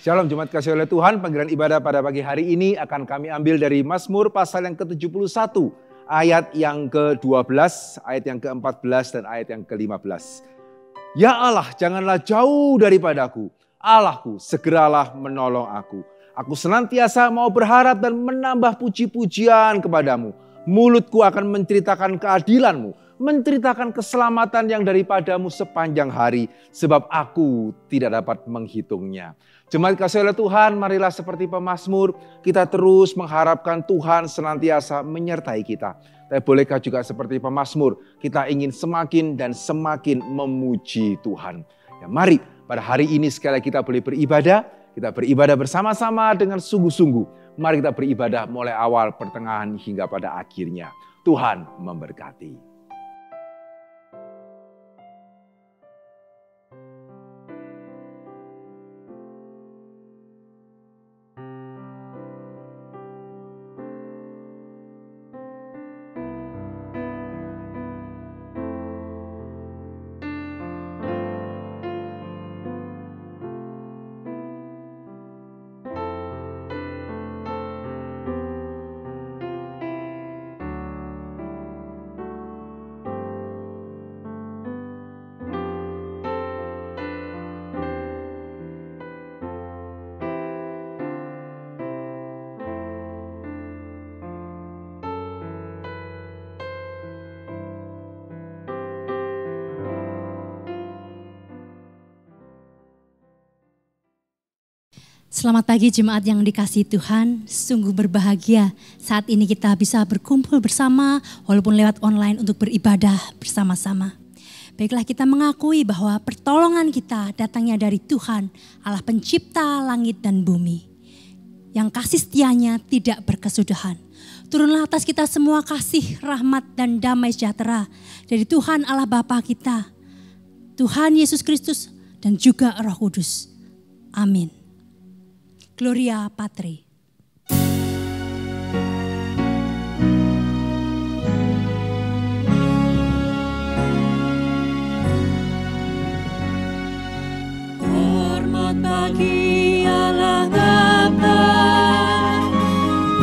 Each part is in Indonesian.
Shalom Jemaat kasih oleh Tuhan, panggilan ibadah pada pagi hari ini akan kami ambil dari Mazmur pasal yang ke-71, ayat yang ke-12, ayat yang ke-14 dan ayat yang ke-15. Ya Allah, janganlah jauh daripadaku, Allahku segeralah menolong aku. Aku senantiasa mau berharap dan menambah puji-pujian kepadamu. Mulutku akan menceritakan keadilanmu, menceritakan keselamatan yang daripadamu sepanjang hari, sebab aku tidak dapat menghitungnya. Jemaat kasih oleh Tuhan, marilah seperti pemazmur, kita terus mengharapkan Tuhan senantiasa menyertai kita. Tapi bolehkah juga seperti pemazmur, kita ingin semakin dan semakin memuji Tuhan. Ya, mari pada hari ini sekali kita boleh beribadah, kita beribadah bersama-sama dengan sungguh-sungguh. Mari kita beribadah mulai awal, pertengahan hingga pada akhirnya. Tuhan memberkati. Selamat pagi jemaat yang dikasihi Tuhan, sungguh berbahagia saat ini kita bisa berkumpul bersama walaupun lewat online untuk beribadah bersama-sama. Baiklah kita mengakui bahwa pertolongan kita datangnya dari Tuhan, Allah pencipta langit dan bumi. Yang kasih setianya tidak berkesudahan. Turunlah atas kita semua kasih, rahmat dan damai sejahtera dari Tuhan Allah Bapa kita, Tuhan Yesus Kristus dan juga Roh Kudus. Amin. Gloria Patri. Hormat bagi Allah Bapa,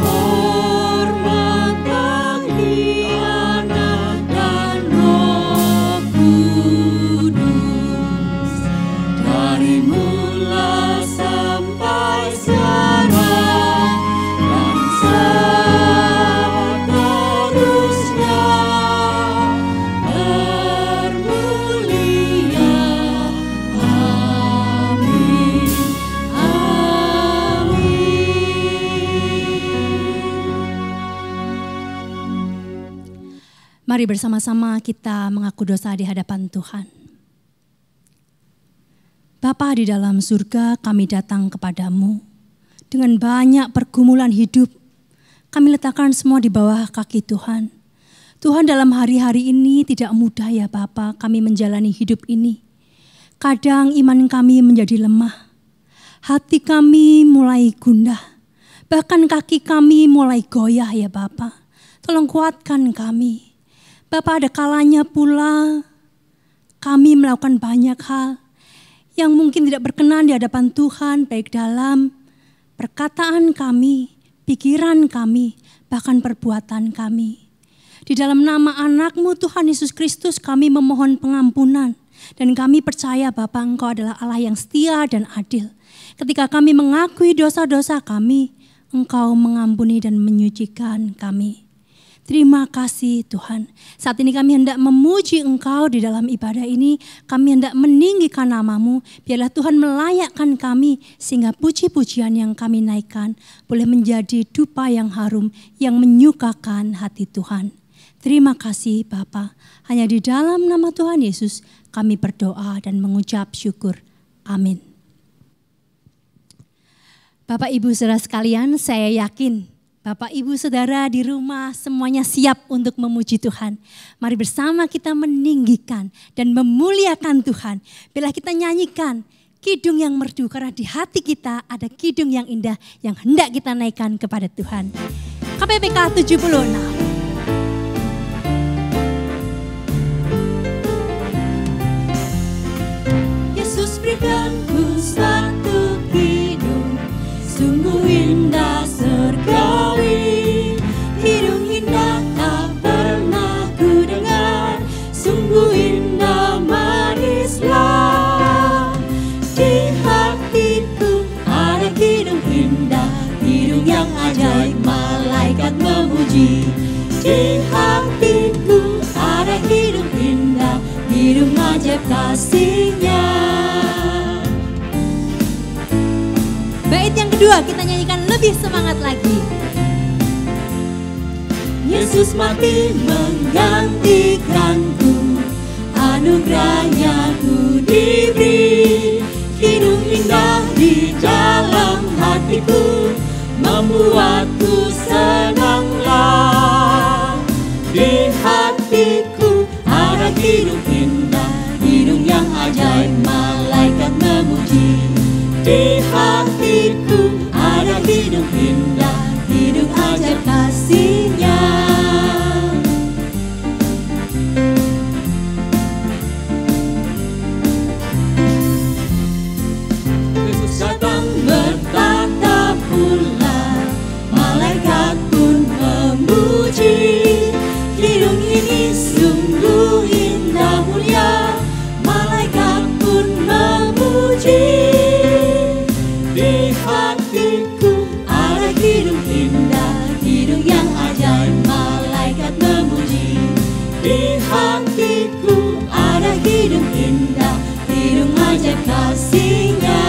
hormat bagi Anak dan Roh Kudus, dari mula sampai sekarang dan seterusnya. Termulia, amin, amin. Mari bersama-sama kita mengaku dosa di hadapan Tuhan. Bapa di dalam surga, kami datang kepadamu dengan banyak pergumulan hidup. Kami letakkan semua di bawah kaki Tuhan. Tuhan, dalam hari-hari ini tidak mudah ya Bapa kami menjalani hidup ini. Kadang iman kami menjadi lemah. Hati kami mulai gundah. Bahkan kaki kami mulai goyah ya Bapa. Tolong kuatkan kami. Bapa, ada kalanya pula kami melakukan banyak hal yang mungkin tidak berkenan di hadapan Tuhan, baik dalam perkataan kami, pikiran kami, bahkan perbuatan kami. Di dalam nama anak-Mu Tuhan Yesus Kristus kami memohon pengampunan. Dan kami percaya Bapa, Engkau adalah Allah yang setia dan adil. Ketika kami mengakui dosa-dosa kami, Engkau mengampuni dan menyucikan kami. Terima kasih Tuhan. Saat ini kami hendak memuji Engkau di dalam ibadah ini. Kami hendak meninggikan nama-Mu. Biarlah Tuhan melayakkan kami sehingga puji-pujian yang kami naikkan boleh menjadi dupa yang harum yang menyukakan hati Tuhan. Terima kasih Bapa. Hanya di dalam nama Tuhan Yesus kami berdoa dan mengucap syukur. Amin. Bapak Ibu Saudara sekalian, saya yakin Bapak, Ibu, Saudara di rumah semuanya siap untuk memuji Tuhan. Mari bersama kita meninggikan dan memuliakan Tuhan. Bila kita nyanyikan kidung yang merdu karena di hati kita ada kidung yang indah yang hendak kita naikkan kepada Tuhan. KPPK 76. Yesus berikanku satu kidung kedua kita nyanyikan lebih semangat lagi. Yesus mati menggantikanku, anugerahnya ku diberi. Hidup indah di dalam hatiku, membuatku senanglah. Di hatiku ada hidup indah, hidup yang ajaib, malaikat memuji. Di hatiku ada hidup indah, hidup ajaib kasih-Nya. Yesus datang bertata pula, malaikat pun memuji. Hidup ini sungguh indah mulia, malaikat pun memuji. Di hatiku ada hidup indah, hidup yang ajaib, malaikat memuji. Di hatiku ada hidup indah, hidup ajaib kasih-Nya.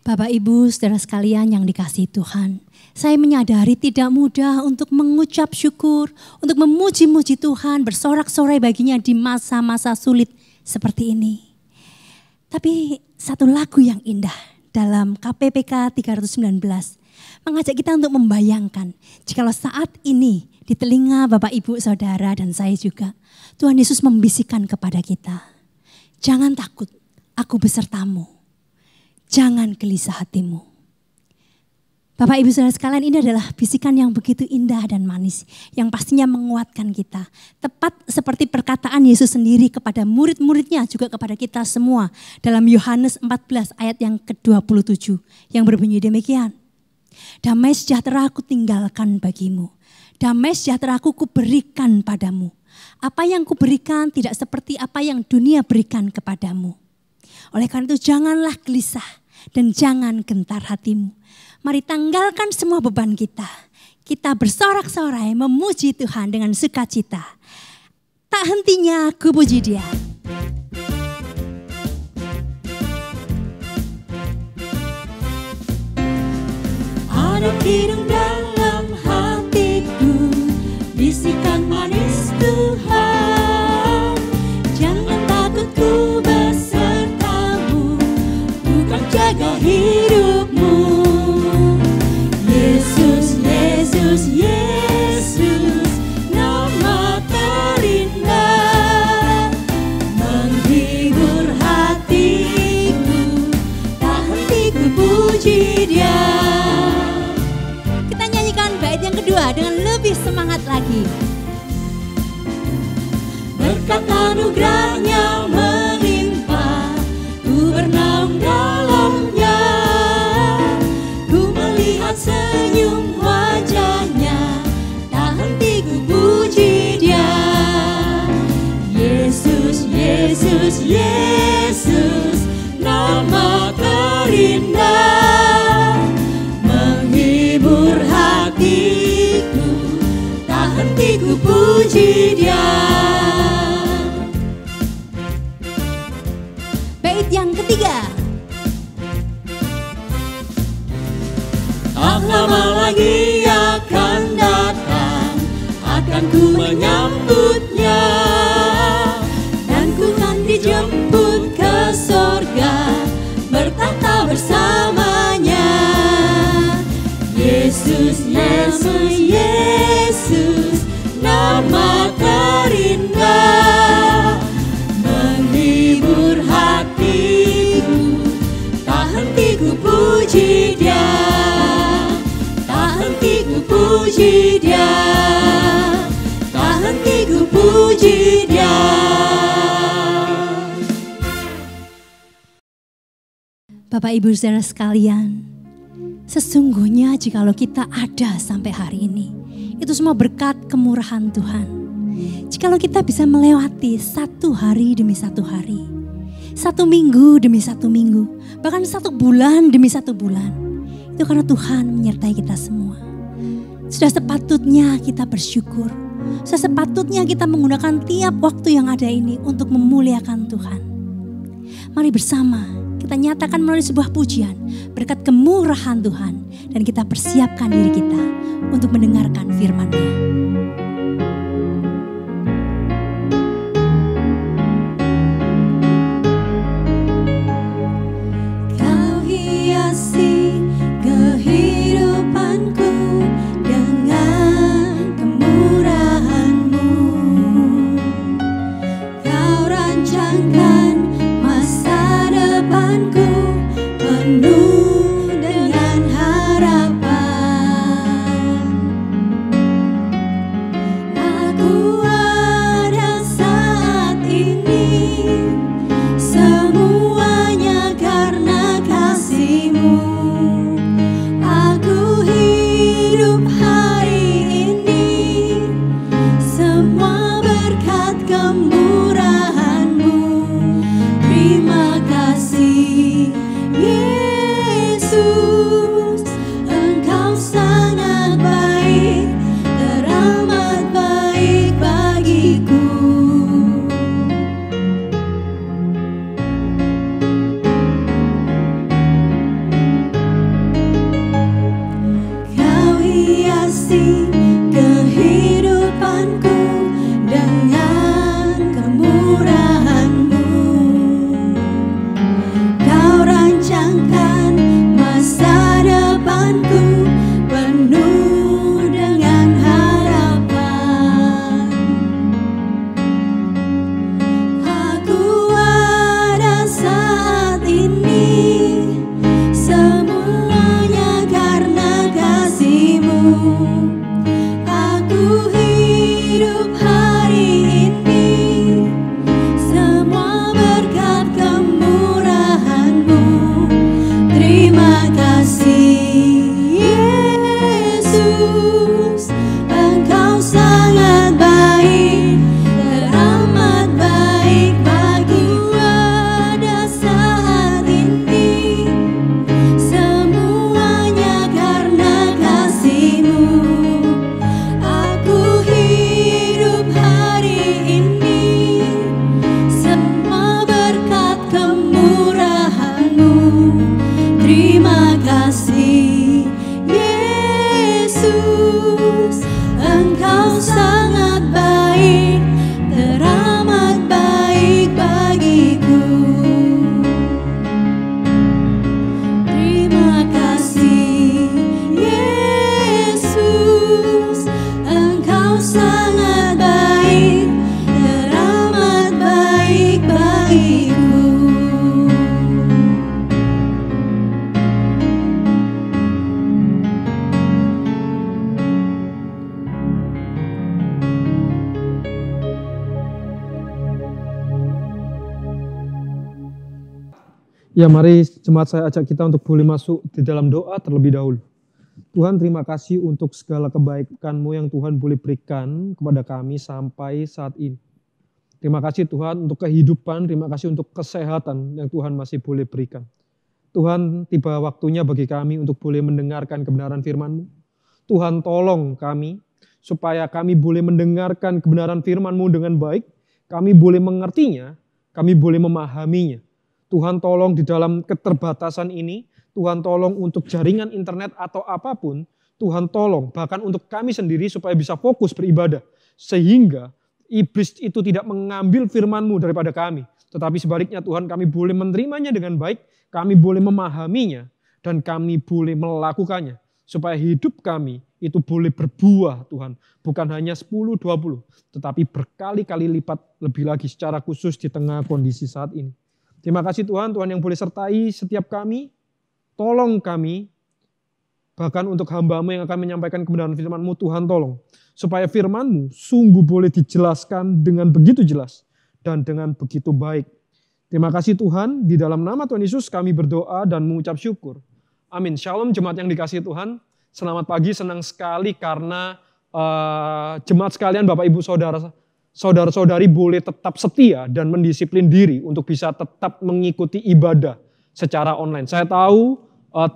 Bapak, Ibu, saudara sekalian yang dikasihi Tuhan, saya menyadari tidak mudah untuk mengucap syukur, untuk memuji-muji Tuhan, bersorak-sorai baginya di masa-masa sulit seperti ini. Tapi satu lagu yang indah dalam KPPK 319 mengajak kita untuk membayangkan jikalau saat ini di telinga Bapak, Ibu, Saudara dan saya juga, Tuhan Yesus membisikkan kepada kita, jangan takut, aku besertamu. Jangan gelisah hatimu. Bapak, Ibu, Saudara sekalian, ini adalah bisikan yang begitu indah dan manis, yang pastinya menguatkan kita. Tepat seperti perkataan Yesus sendiri kepada murid-muridnya, juga kepada kita semua. Dalam Yohanes 14 ayat yang ke-27 yang berbunyi demikian. Damai sejahtera aku tinggalkan bagimu. Damai sejahtera aku kuberikan padamu. Apa yang kuberikan tidak seperti apa yang dunia berikan kepadamu. Oleh karena itu janganlah gelisah dan jangan gentar hatimu. Mari tanggalkan semua beban kita. Kita bersorak-sorai memuji Tuhan dengan sukacita. Tak hentinya ku puji Dia. Ada hidup dalam hatiku, bisikan manis Tuhan. Jangan takut, ku besertamu, bukan jaga hidupmu. Yesus, Yesus, Yesus, nama terindah, menghibur hatiku, tak henti ku puji Dia. Kita nyanyikan bait yang kedua dengan lebih semangat lagi. Berkat anugerahnya melimpah, ku bernaung dalamnya. Ku melihat senyum wajahnya, tak henti ku puji Dia. Yesus, Yesus, Yesus, nama terindah, menghibur hatiku, tak henti ku puji Dia. Bait yang ketiga. Tak lama lagi akan datang, akan ku menyambutnya, dan ku kan dijemput ke sorga, bertata bersamanya. Yesus, Yesus, Yesus, nama terindah, menghibur hatiku, tak henti ku puji Dia, tak henti ku puji Dia, tak henti ku puji Dia. Bapak, Ibu, Saudara sekalian, sesungguhnya jikalau kita ada sampai hari ini, itu semua berkat kemurahan Tuhan. Jikalau kita bisa melewati satu hari demi satu hari, satu minggu demi satu minggu, bahkan satu bulan demi satu bulan, itu karena Tuhan menyertai kita semua. Sudah sepatutnya kita bersyukur Sesepatutnya kita menggunakan tiap waktu yang ada ini untuk memuliakan Tuhan. Mari bersama kita nyatakan melalui sebuah pujian berkat kemurahan Tuhan. Dan kita persiapkan diri kita untuk mendengarkan firman-Nya. Kau hiasi kehidupanku dengan kemurahan-Mu. Kau rancangkan masa depanku penuh dengan harapan. Aku ada saat ini, semuanya karena kasih-Mu. Aku hidup hari ini, semua berkat kemurahan-Mu. Terima kasih Yesus, Engkau sangat baik, teramat baik bagiku. Kau hiasi kehidupanku dengan kemurahan-Mu. Kau rancangkan masa depanku penuh dengan harapan. Aku ada saat ini, semuanya karena kasih-Mu. Aku hidup hari ini, semua berkat kemurahan-Mu. Terima kasih Yesus, Engkau sangat baik, teramat baik bagiku. Ada saat ini, semuanya karena kasih-Mu. Aku hidup hari ini, semua berkat kemurahan-Mu. Terima kasih Yesus, Engkau sangat baik, teramat baik bagiku. Terima kasih Yesus, Engkau sangat baik, teramat baik bagiku. Ya, mari jemaat saya ajak kita untuk boleh masuk di dalam doa terlebih dahulu. Tuhan, terima kasih untuk segala kebaikan-Mu yang Tuhan boleh berikan kepada kami sampai saat ini. Terima kasih Tuhan untuk kehidupan, terima kasih untuk kesehatan yang Tuhan masih boleh berikan. Tuhan, tiba waktunya bagi kami untuk boleh mendengarkan kebenaran firman-Mu. Tuhan, tolong kami supaya kami boleh mendengarkan kebenaran firman-Mu dengan baik, kami boleh mengertinya, kami boleh memahaminya. Tuhan, tolong di dalam keterbatasan ini, Tuhan tolong untuk jaringan internet atau apapun, Tuhan tolong bahkan untuk kami sendiri supaya bisa fokus beribadah. Sehingga iblis itu tidak mengambil firman-Mu daripada kami. Tetapi sebaliknya Tuhan, kami boleh menerimanya dengan baik, kami boleh memahaminya, dan kami boleh melakukannya. Supaya hidup kami itu boleh berbuah Tuhan. Bukan hanya 10-20, tetapi berkali-kali lipat lebih lagi secara khusus di tengah kondisi saat ini. Terima kasih Tuhan, Tuhan yang boleh sertai setiap kami. Tolong kami, bahkan untuk hamba-Mu yang akan menyampaikan kebenaran firman-Mu, Tuhan tolong. Supaya firman-Mu sungguh boleh dijelaskan dengan begitu jelas dan dengan begitu baik. Terima kasih Tuhan, di dalam nama Tuhan Yesus kami berdoa dan mengucap syukur. Amin. Shalom jemaat yang dikasihi Tuhan. Selamat pagi, senang sekali karena jemaat sekalian, Bapak Ibu Saudara-saudari boleh tetap setia dan mendisiplin diri untuk bisa tetap mengikuti ibadah secara online. Saya tahu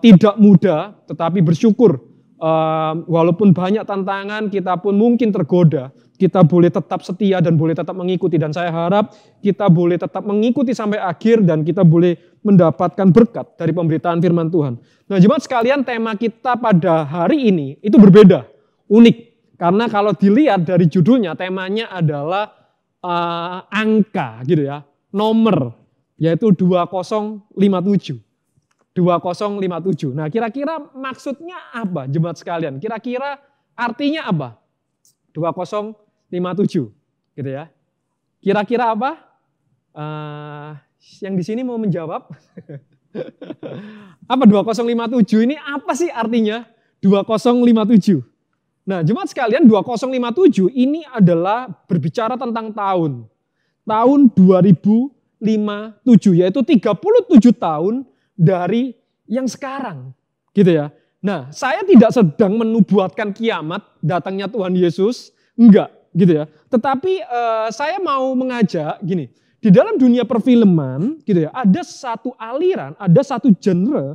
tidak mudah, tetapi bersyukur Walaupun banyak tantangan, kita pun mungkin tergoda. Kita boleh tetap setia dan boleh tetap mengikuti. Dan saya harap kita boleh tetap mengikuti sampai akhir dan kita boleh mendapatkan berkat dari pemberitaan firman Tuhan. Nah, jemaat sekalian, tema kita pada hari ini itu berbeda, unik. Karena kalau dilihat dari judulnya, temanya adalah angka gitu ya, nomor, yaitu 2057. 2057. Nah, kira-kira maksudnya apa jemaat sekalian? Kira-kira artinya apa? 2057 gitu ya. Kira-kira apa? Yang di sini mau menjawab? Apa 2057 ini apa sih artinya 2057? Nah, jemaat sekalian, 2057 ini adalah berbicara tentang tahun. Tahun 2057, yaitu 37 tahun dari yang sekarang. Gitu ya. Nah, saya tidak sedang menubuatkan kiamat, datangnya Tuhan Yesus. Enggak, gitu ya. Tetapi saya mau mengajak gini. Di dalam dunia perfilman, gitu ya, ada satu aliran, ada satu genre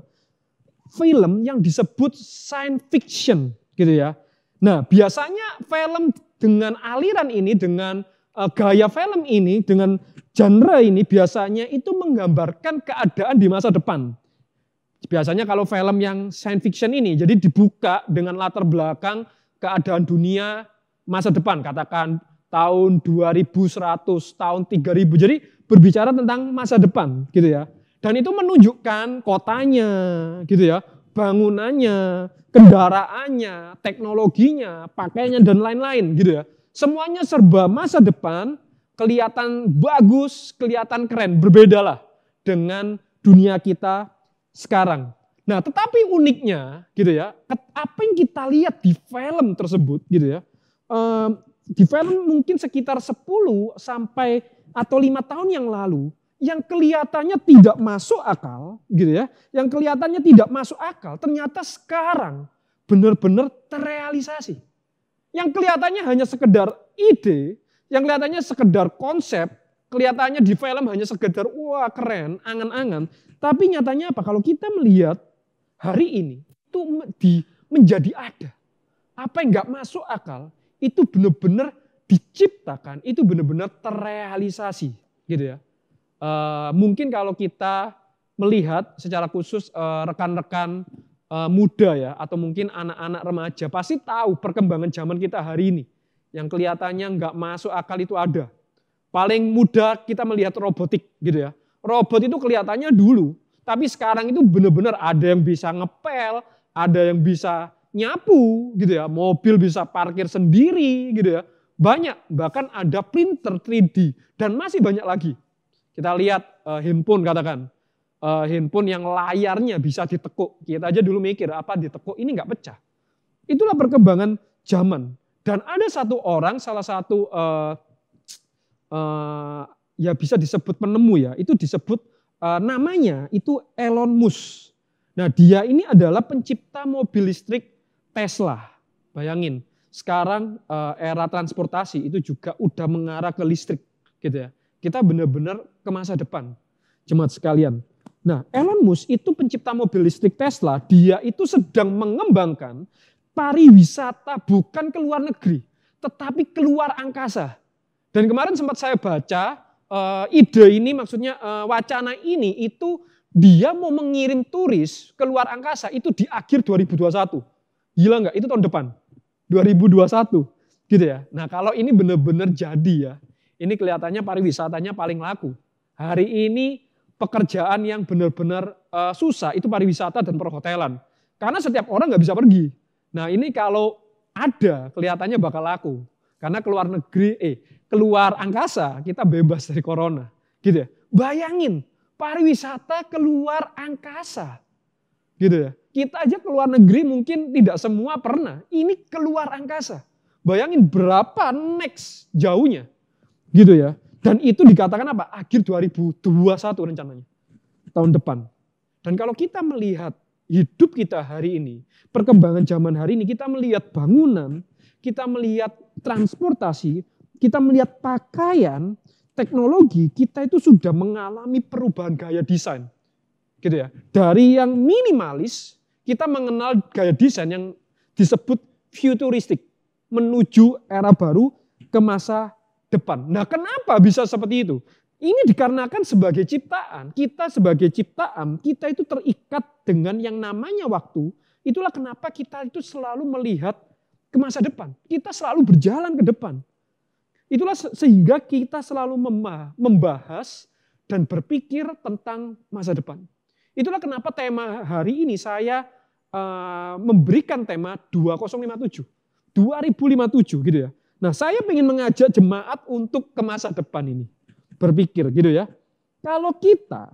film yang disebut science fiction, gitu ya. Nah, biasanya film dengan aliran ini, dengan gaya film ini, dengan genre ini, biasanya itu menggambarkan keadaan di masa depan. Biasanya kalau film yang science fiction ini, jadi dibuka dengan latar belakang keadaan dunia masa depan, katakan tahun 2100, tahun 3000. Jadi berbicara tentang masa depan gitu ya. Dan itu menunjukkan kotanya gitu ya, bangunannya, kendaraannya, teknologinya, pakaiannya dan lain-lain gitu ya. Semuanya serba masa depan, kelihatan bagus, kelihatan keren, berbedalah dengan dunia kita sekarang. Nah, tetapi uniknya gitu ya, apa yang kita lihat di film tersebut gitu ya, di film mungkin sekitar 10 sampai atau 5 tahun yang lalu, yang kelihatannya tidak masuk akal gitu ya, yang kelihatannya tidak masuk akal, ternyata sekarang benar-benar terrealisasi. Yang kelihatannya hanya sekedar ide, yang kelihatannya sekedar konsep, kelihatannya di film hanya sekedar wah keren, angan-angan, tapi nyatanya apa? Kalau kita melihat hari ini itu menjadi ada. Apa yang nggak masuk akal itu benar-benar diciptakan, itu benar-benar terrealisasi, gitu ya. Mungkin kalau kita melihat secara khusus rekan-rekan muda ya, atau mungkin anak-anak remaja pasti tahu perkembangan zaman kita hari ini. Yang kelihatannya nggak masuk akal itu ada. Paling mudah kita melihat robotik, gitu ya. Robot itu kelihatannya dulu, tapi sekarang itu benar-benar ada yang bisa ngepel, ada yang bisa nyapu gitu ya, mobil bisa parkir sendiri gitu ya. Banyak, bahkan ada printer 3D dan masih banyak lagi. Kita lihat handphone katakan. Handphone yang layarnya bisa ditekuk. Kita aja dulu mikir apa ditekuk ini nggak pecah. Itulah perkembangan zaman. Dan ada satu orang, salah satu ya bisa disebut penemu ya, itu disebut namanya itu Elon Musk. Nah, dia ini adalah pencipta mobil listrik Tesla. Bayangin, sekarang era transportasi itu juga udah mengarah ke listrik gitu ya. Kita benar-benar ke masa depan, jemaat sekalian. Nah, Elon Musk itu pencipta mobil listrik Tesla, dia itu sedang mengembangkan pariwisata bukan ke luar negeri, tetapi keluar angkasa. Dan kemarin sempat saya baca ide ini, maksudnya wacana ini itu dia mau mengirim turis ke luar angkasa itu di akhir 2021. Gila nggak? Itu tahun depan, 2021 gitu ya. Nah, kalau ini benar-benar jadi ya, ini kelihatannya pariwisatanya paling laku. Hari ini pekerjaan yang benar-benar susah itu pariwisata dan perhotelan. Karena setiap orang nggak bisa pergi. Nah, ini kalau ada kelihatannya bakal laku. Karena keluar negeri, keluar angkasa kita bebas dari corona. Gitu ya. Bayangin, pariwisata keluar angkasa. Gitu ya. Kita aja keluar negeri mungkin tidak semua pernah. Ini keluar angkasa. Bayangin berapa next jauhnya. Gitu ya. Dan itu dikatakan apa? Akhir 2021 rencananya. Tahun depan. Dan kalau kita melihat hidup kita hari ini, perkembangan zaman hari ini, kita melihat bangunan, kita melihat transportasi, kita melihat pakaian, teknologi, kita itu sudah mengalami perubahan gaya desain. Gitu ya. Dari yang minimalis, kita mengenal gaya desain yang disebut futuristik, menuju era baru ke masa depan. Nah, kenapa bisa seperti itu? Ini dikarenakan sebagai ciptaan, kita itu terikat dengan yang namanya waktu. Itulah kenapa kita itu selalu melihat ke masa depan. Kita selalu berjalan ke depan. Itulah sehingga kita selalu membahas dan berpikir tentang masa depan. Itulah kenapa tema hari ini saya memberikan tema 2057 gitu ya. Nah, saya ingin mengajak jemaat untuk ke masa depan ini. Berpikir gitu ya. Kalau kita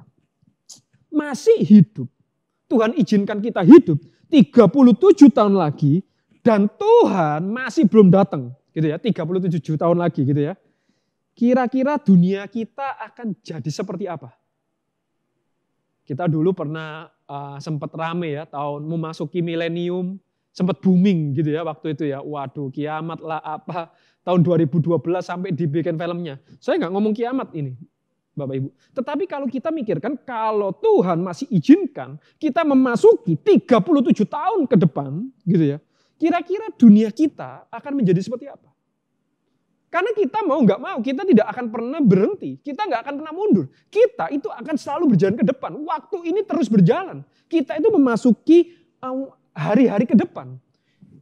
masih hidup, Tuhan izinkan kita hidup 37 tahun lagi dan Tuhan masih belum datang gitu ya, 37 tahun lagi gitu ya. Kira-kira dunia kita akan jadi seperti apa? Kita dulu pernah sempat rame ya, tahun memasuki milenium, sempat booming gitu ya waktu itu ya. Waduh, kiamat lah apa. Tahun 2012 sampai dibikin filmnya. Saya nggak ngomong kiamat ini, Bapak Ibu. Tetapi kalau kita mikirkan, kalau Tuhan masih izinkan kita memasuki 37 tahun ke depan, gitu ya. Kira-kira dunia kita akan menjadi seperti apa? Karena kita mau nggak mau, kita tidak akan pernah berhenti. Kita nggak akan pernah mundur. Kita itu akan selalu berjalan ke depan. Waktu ini terus berjalan. Kita itu memasuki hari-hari ke depan.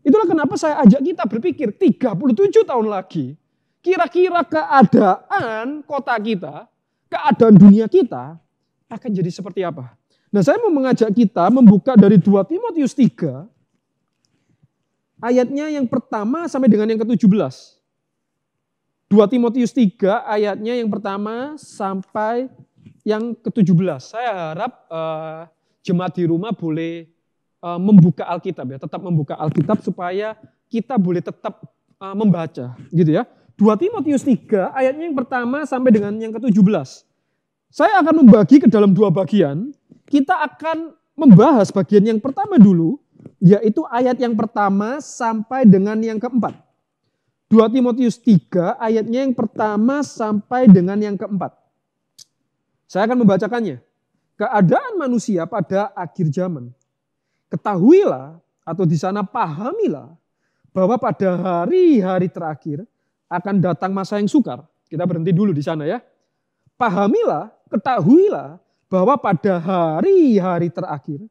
Itulah kenapa saya ajak kita berpikir 37 tahun lagi, kira-kira keadaan kota kita, keadaan dunia kita akan jadi seperti apa. Nah, saya mau mengajak kita membuka dari 2 Timotius 3, ayatnya yang pertama sampai dengan yang ke-17. 2 Timotius 3 ayatnya yang pertama sampai yang ke-17. Saya harap jemaat di rumah boleh membuka Alkitab ya, tetap membuka Alkitab supaya kita boleh tetap membaca gitu ya. 2 Timotius 3 ayatnya yang pertama sampai dengan yang ke-17. Saya akan membagi ke dalam 2 bagian. Kita akan membahas bagian yang pertama dulu, yaitu ayat yang pertama sampai dengan yang keempat. 2 Timotius 3 ayatnya yang pertama sampai dengan yang keempat. Saya akan membacakannya. Keadaan manusia pada akhir zaman. Ketahuilah atau di sana pahamilah bahwa pada hari-hari terakhir akan datang masa yang sukar. Kita berhenti dulu di sana ya. Pahamilah, ketahuilah bahwa pada hari-hari terakhir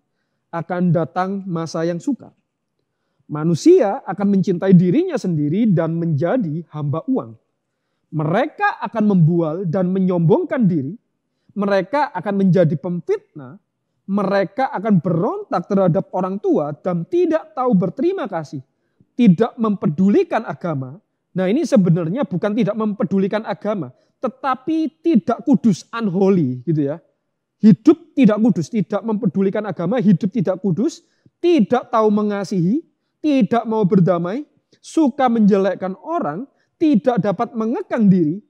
akan datang masa yang sukar. Manusia akan mencintai dirinya sendiri dan menjadi hamba uang. Mereka akan membual dan menyombongkan diri. Mereka akan menjadi pemfitnah. Mereka akan berontak terhadap orang tua dan tidak tahu berterima kasih. Tidak mempedulikan agama. Nah, ini sebenarnya bukan tidak mempedulikan agama, tetapi tidak kudus, unholy gitu ya. Hidup tidak kudus, tidak mempedulikan agama, hidup tidak kudus, tidak tahu mengasihi, tidak mau berdamai, suka menjelekkan orang, tidak dapat mengekang diri,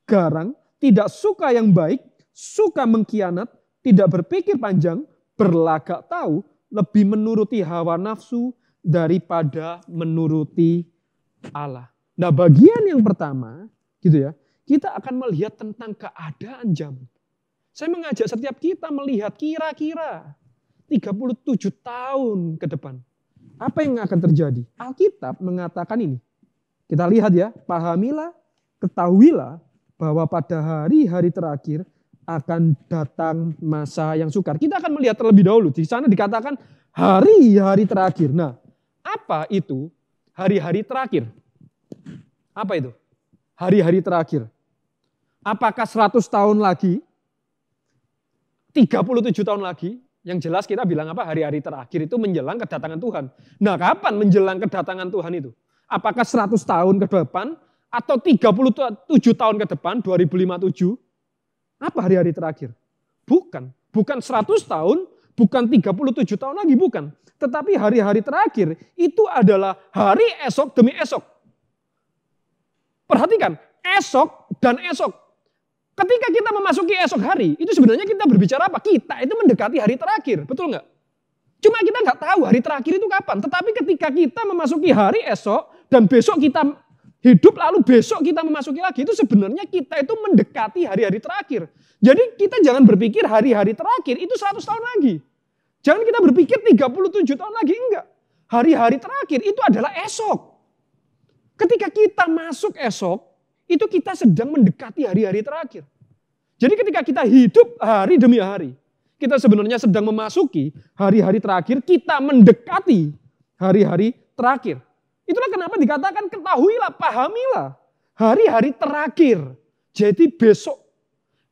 garang, tidak suka yang baik, suka mengkhianat, tidak berpikir panjang, berlagak tahu, lebih menuruti hawa nafsu daripada menuruti Allah. Nah, bagian yang pertama, gitu ya, kita akan melihat tentang keadaan zaman. Saya mengajak setiap kita melihat kira-kira 37 tahun ke depan. Apa yang akan terjadi? Alkitab mengatakan ini. Kita lihat ya, pahamilah, ketahuilah bahwa pada hari-hari terakhir akan datang masa yang sukar. Kita akan melihat terlebih dahulu. Di sana dikatakan hari-hari terakhir. Nah, apa itu hari-hari terakhir? Apa itu? Hari-hari terakhir. Apakah 100 tahun lagi? 37 tahun lagi? Yang jelas kita bilang apa? Hari-hari terakhir itu menjelang kedatangan Tuhan. Nah, kapan menjelang kedatangan Tuhan itu? Apakah 100 tahun ke depan? Atau 37 tahun ke depan, 2057? Apa hari-hari terakhir? Bukan 100 tahun, bukan 37 tahun lagi, bukan. Tetapi hari-hari terakhir itu adalah hari esok demi esok. Perhatikan, esok dan esok. Ketika kita memasuki esok hari, itu sebenarnya kita berbicara apa? Kita itu mendekati hari terakhir, betul nggak? Cuma kita nggak tahu hari terakhir itu kapan. Tetapi ketika kita memasuki hari esok dan besok kita hidup, lalu besok kita memasuki lagi, itu sebenarnya kita itu mendekati hari-hari terakhir. Jadi kita jangan berpikir hari-hari terakhir itu 100 tahun lagi. Jangan kita berpikir 37 tahun lagi, enggak. hari-hari terakhir itu adalah esok. Ketika kita masuk esok, itu kita sedang mendekati hari-hari terakhir. Jadi ketika kita hidup hari demi hari, kita sebenarnya sedang memasuki hari-hari terakhir, kita mendekati hari-hari terakhir. Itulah kenapa dikatakan ketahuilah, pahamilah hari-hari terakhir. Jadi besok,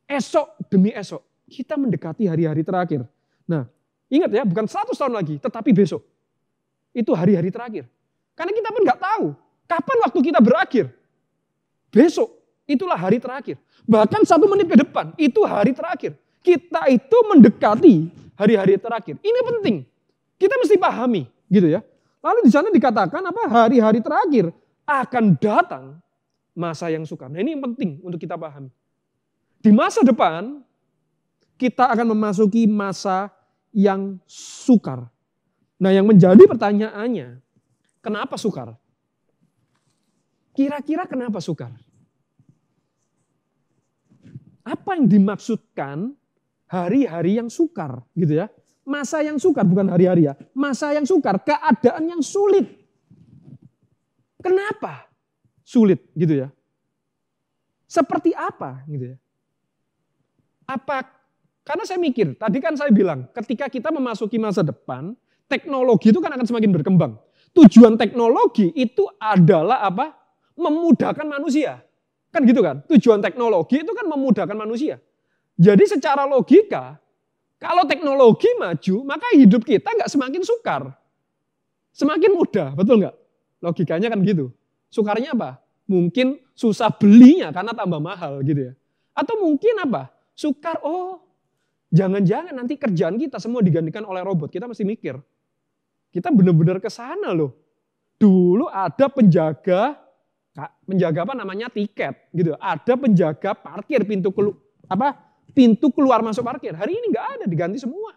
esok demi esok, kita mendekati hari-hari terakhir. Nah, ingat ya, bukan 100 tahun lagi, tetapi besok. Itu hari-hari terakhir. Karena kita pun nggak tahu kapan waktu kita berakhir. Besok, itulah hari terakhir. Bahkan 1 menit ke depan, itu hari terakhir. Kita itu mendekati hari-hari terakhir. Ini penting. Kita mesti pahami, gitu ya. Lalu di sana dikatakan apa? Hari-hari terakhir akan datang masa yang sukar. Nah, ini yang penting untuk kita pahami. Di masa depan, kita akan memasuki masa yang sukar. Nah, yang menjadi pertanyaannya, kenapa sukar? Kira-kira kenapa sukar? Apa yang dimaksudkan hari-hari yang sukar, gitu ya? Masa yang sukar, bukan hari-hari ya. Masa yang sukar, keadaan yang sulit. Kenapa sulit, gitu ya? Seperti apa, gitu ya? Karena saya mikir, tadi kan saya bilang, ketika kita memasuki masa depan, teknologi itu kan akan semakin berkembang. Tujuan teknologi itu adalah apa? Memudahkan manusia. Kan gitu kan? Tujuan teknologi itu kan memudahkan manusia. Jadi secara logika, kalau teknologi maju, maka hidup kita nggak semakin sukar. Semakin mudah, betul nggak? Logikanya kan gitu. Sukarnya apa? Mungkin susah belinya karena tambah mahal gitu ya. Atau mungkin apa? Sukar, jangan-jangan nanti kerjaan kita semua digantikan oleh robot. Kita mesti mikir. Kita benar-benar ke sana loh. Dulu ada penjaga apa namanya tiket gitu. Ada penjaga parkir pintu keluar masuk parkir. Hari ini nggak ada, diganti semua.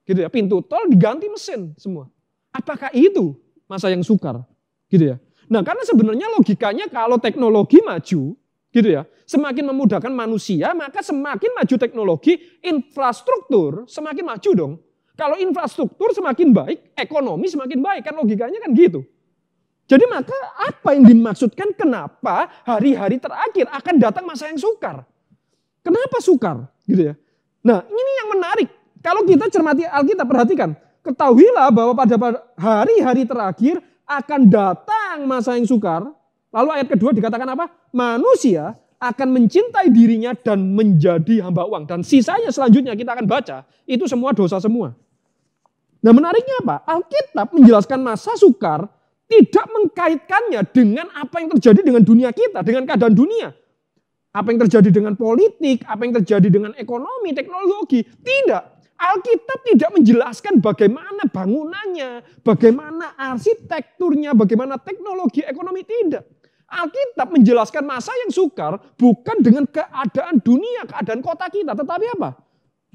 Gitu ya, pintu tol diganti mesin semua. Apakah itu masa yang sukar? Gitu ya. Nah, karena sebenarnya logikanya kalau teknologi maju, gitu ya, semakin memudahkan manusia, maka semakin maju teknologi, infrastruktur semakin maju dong. Kalau infrastruktur semakin baik, ekonomi semakin baik. Kan logikanya kan gitu. Jadi maka apa yang dimaksudkan kenapa hari-hari terakhir akan datang masa yang sukar? Kenapa sukar? Gitu ya. Nah, ini yang menarik. Kalau kita cermati Alkitab, perhatikan. Ketahuilah bahwa pada hari-hari terakhir akan datang masa yang sukar. Lalu ayat kedua dikatakan apa? Manusia akan mencintai dirinya dan menjadi hamba uang. Dan sisanya selanjutnya kita akan baca. Itu semua dosa semua. Nah, menariknya apa? Alkitab menjelaskan masa sukar tidak mengkaitkannya dengan apa yang terjadi dengan dunia kita, dengan keadaan dunia. Apa yang terjadi dengan politik, apa yang terjadi dengan ekonomi, teknologi. Tidak. Alkitab tidak menjelaskan bagaimana bangunannya, bagaimana arsitekturnya, bagaimana teknologi ekonomi. Tidak. Alkitab menjelaskan masa yang sukar bukan dengan keadaan dunia, keadaan kota kita. Tetapi apa?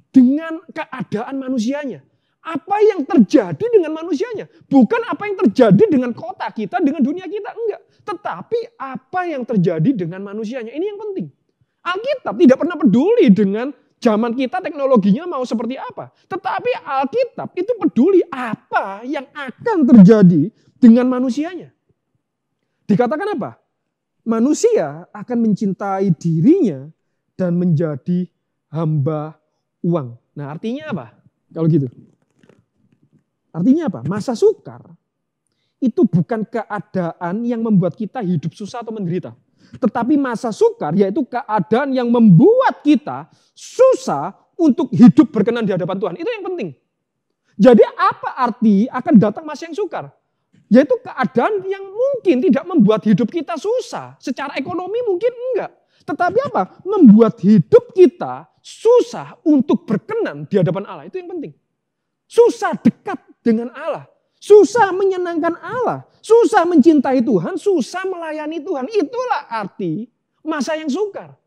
Dengan keadaan manusianya. Apa yang terjadi dengan manusianya. Bukan apa yang terjadi dengan kota kita, dengan dunia kita. Enggak. Tetapi apa yang terjadi dengan manusianya. Ini yang penting. Alkitab tidak pernah peduli dengan zaman kita teknologinya mau seperti apa. Tetapi Alkitab itu peduli apa yang akan terjadi dengan manusianya. Dikatakan apa? Manusia akan mencintai dirinya dan menjadi hamba uang. Nah, artinya apa? Kalau gitu. Artinya apa? Masa sukar itu bukan keadaan yang membuat kita hidup susah atau menderita. Tetapi masa sukar yaitu keadaan yang membuat kita susah untuk hidup berkenan di hadapan Tuhan. Itu yang penting. Jadi apa arti akan datang masa yang sukar? Yaitu keadaan yang mungkin tidak membuat hidup kita susah. Secara ekonomi mungkin enggak. Tetapi apa? Membuat hidup kita susah untuk berkenan di hadapan Allah. Itu yang penting. Susah dekat dengan Allah. Susah menyenangkan Allah. Susah mencintai Tuhan. Susah melayani Tuhan. Itulah arti masa yang sukar.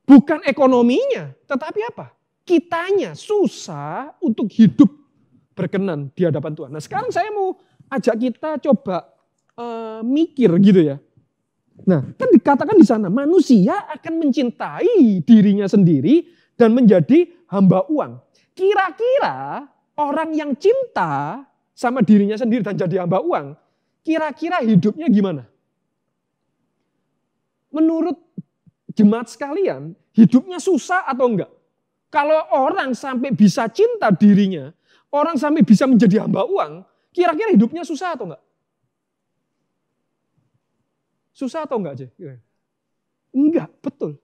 Bukan ekonominya. Tetapi apa? Kitanya susah untuk hidup berkenan di hadapan Tuhan. Nah, sekarang saya mau ajak kita coba mikir gitu ya. Nah, kan dikatakan di sana manusia akan mencintai dirinya sendiri dan menjadi hamba uang. Kira-kira orang yang cinta sama dirinya sendiri dan jadi hamba uang, kira-kira hidupnya gimana? Menurut jemaat sekalian, hidupnya susah atau enggak? Kalau orang sampai bisa cinta dirinya, orang sampai bisa menjadi hamba uang, kira-kira hidupnya susah atau enggak? Susah atau enggak, Cek? Enggak, betul.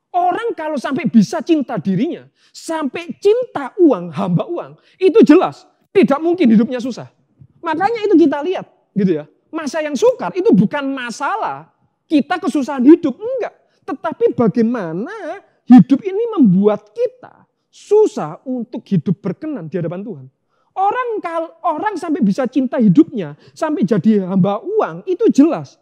Orang kalau sampai bisa cinta dirinya, sampai cinta uang, hamba uang, itu jelas tidak mungkin hidupnya susah. Makanya itu kita lihat, gitu ya. Masa yang sukar itu bukan masalah kita kesusahan hidup, enggak. Tetapi bagaimana hidup ini membuat kita susah untuk hidup berkenan di hadapan Tuhan. Orang sampai bisa cinta hidupnya, sampai jadi hamba uang, itu jelas.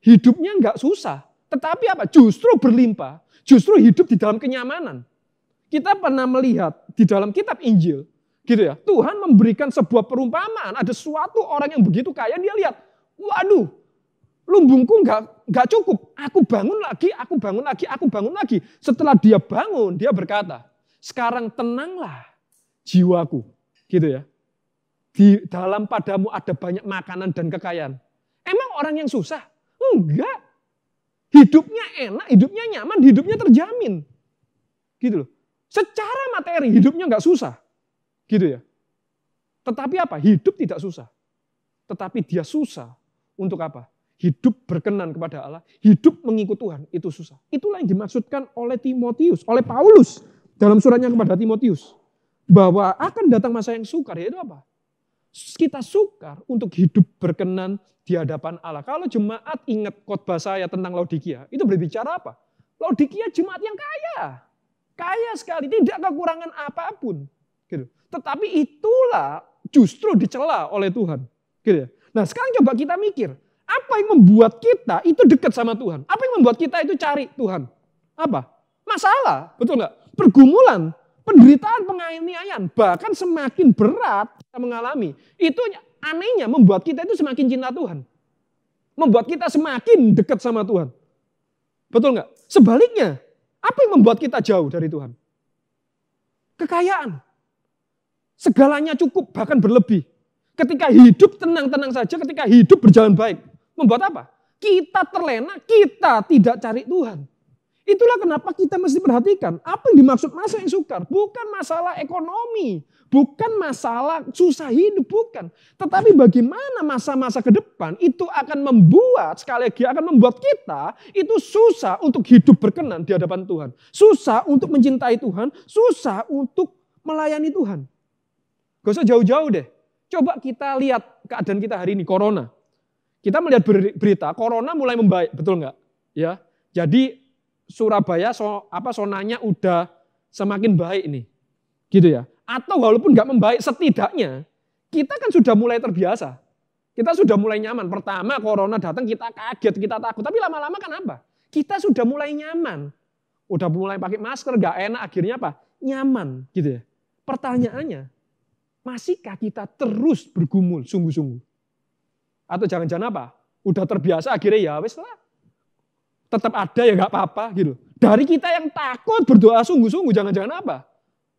Hidupnya enggak susah. Tetapi apa? Justru berlimpah. Justru hidup di dalam kenyamanan. Kita pernah melihat di dalam kitab Injil, gitu ya. Tuhan memberikan sebuah perumpamaan. Ada suatu orang yang begitu kaya, dia lihat, waduh, lumbungku enggak cukup. Aku bangun lagi, aku bangun lagi, aku bangun lagi. Setelah dia bangun, dia berkata, sekarang tenanglah jiwaku. Gitu ya. Di dalam padamu ada banyak makanan dan kekayaan. Emang orang yang susah? Enggak. Hidupnya enak, hidupnya nyaman, hidupnya terjamin. Gitu loh. Secara materi hidupnya enggak susah. Gitu ya. Tetapi apa? Hidup tidak susah. Tetapi dia susah untuk apa? Hidup berkenan kepada Allah, hidup mengikut Tuhan, itu susah. Itulah yang dimaksudkan oleh Timotius, oleh Paulus dalam suratnya kepada Timotius. Bahwa akan datang masa yang sukar, yaitu apa? Kita sukar untuk hidup berkenan di hadapan Allah. Kalau jemaat ingat khotbah saya tentang Laodikia, itu berbicara apa? Laodikia jemaat yang kaya. Kaya sekali, tidak kekurangan apapun. Gitu. Tetapi itulah justru dicela oleh Tuhan. Gitu ya. Nah sekarang coba kita mikir, apa yang membuat kita itu dekat sama Tuhan? Apa yang membuat kita itu cari Tuhan? Apa? Masalah, betul nggak? Pergumulan, penderitaan, penganiayaan, bahkan semakin berat kita mengalami. Itu anehnya membuat kita itu semakin cinta Tuhan. Membuat kita semakin dekat sama Tuhan. Betul nggak? Sebaliknya, apa yang membuat kita jauh dari Tuhan? Kekayaan. Segalanya cukup, bahkan berlebih. Ketika hidup tenang-tenang saja, ketika hidup berjalan baik. Membuat apa? Kita terlena, kita tidak cari Tuhan. Itulah kenapa kita mesti perhatikan apa yang dimaksud masa yang sukar. Bukan masalah ekonomi, bukan masalah susah hidup, bukan. Tetapi bagaimana masa-masa ke depan itu akan membuat, sekali lagi akan membuat kita itu susah untuk hidup berkenan di hadapan Tuhan. Susah untuk mencintai Tuhan, susah untuk melayani Tuhan. Gak usah jauh-jauh deh. Coba kita lihat keadaan kita hari ini, corona. Kita melihat berita, corona mulai membaik, betul nggak? Ya, jadi Surabaya sonanya udah semakin baik nih, gitu ya. Atau walaupun nggak membaik, setidaknya kita kan sudah mulai terbiasa. Kita sudah mulai nyaman. Pertama corona datang kita kaget, kita takut. Tapi lama-lama kan apa? Kita sudah mulai nyaman. Udah mulai pakai masker, nggak enak. Akhirnya apa? Nyaman, gitu ya. Pertanyaannya, masihkah kita terus bergumul sungguh-sungguh? Atau jangan-jangan apa? Udah terbiasa akhirnya ya wis lah. Tetap ada ya nggak apa-apa gitu. Dari kita yang takut berdoa sungguh-sungguh, jangan-jangan apa?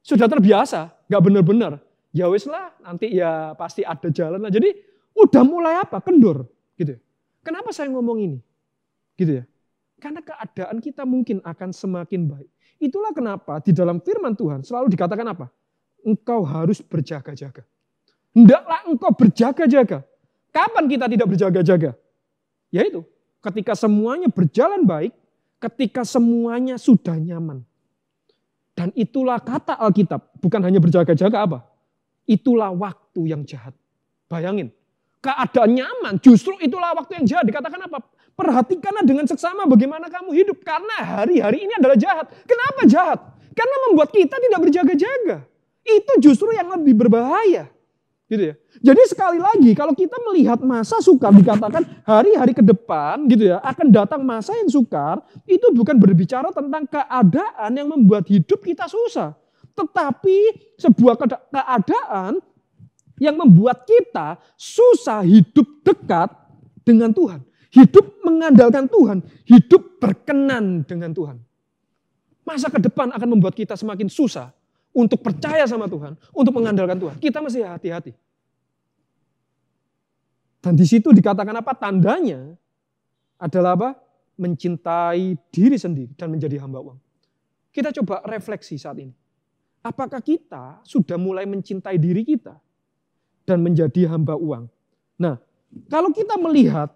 Sudah terbiasa, nggak benar-benar. Ya wis lah, nanti ya pasti ada jalan lah. Jadi udah mulai apa? Kendor gitu. Kenapa saya ngomong ini? Gitu ya. Karena keadaan kita mungkin akan semakin baik. Itulah kenapa di dalam firman Tuhan selalu dikatakan apa? Engkau harus berjaga-jaga. Hendaklah engkau berjaga-jaga. Kapan kita tidak berjaga-jaga? Yaitu ketika semuanya berjalan baik, ketika semuanya sudah nyaman. Dan itulah kata Alkitab, bukan hanya berjaga-jaga apa? Itulah waktu yang jahat. Bayangin, keadaan nyaman justru itulah waktu yang jahat. Dikatakan apa? Perhatikanlah dengan seksama bagaimana kamu hidup. Karena hari-hari ini adalah jahat. Kenapa jahat? Karena membuat kita tidak berjaga-jaga. Itu justru yang lebih berbahaya. Gitu ya. Jadi sekali lagi kalau kita melihat masa sukar, dikatakan hari-hari ke depan gitu ya, akan datang masa yang sukar, itu bukan berbicara tentang keadaan yang membuat hidup kita susah. Tetapi sebuah keadaan yang membuat kita susah hidup dekat dengan Tuhan. Hidup mengandalkan Tuhan, hidup berkenan dengan Tuhan. Masa ke depan akan membuat kita semakin susah untuk percaya sama Tuhan, untuk mengandalkan Tuhan. Kita mesti hati-hati. Dan di situ dikatakan apa? Tandanya adalah apa? Mencintai diri sendiri dan menjadi hamba uang. Kita coba refleksi saat ini. Apakah kita sudah mulai mencintai diri kita dan menjadi hamba uang? Nah, kalau kita melihat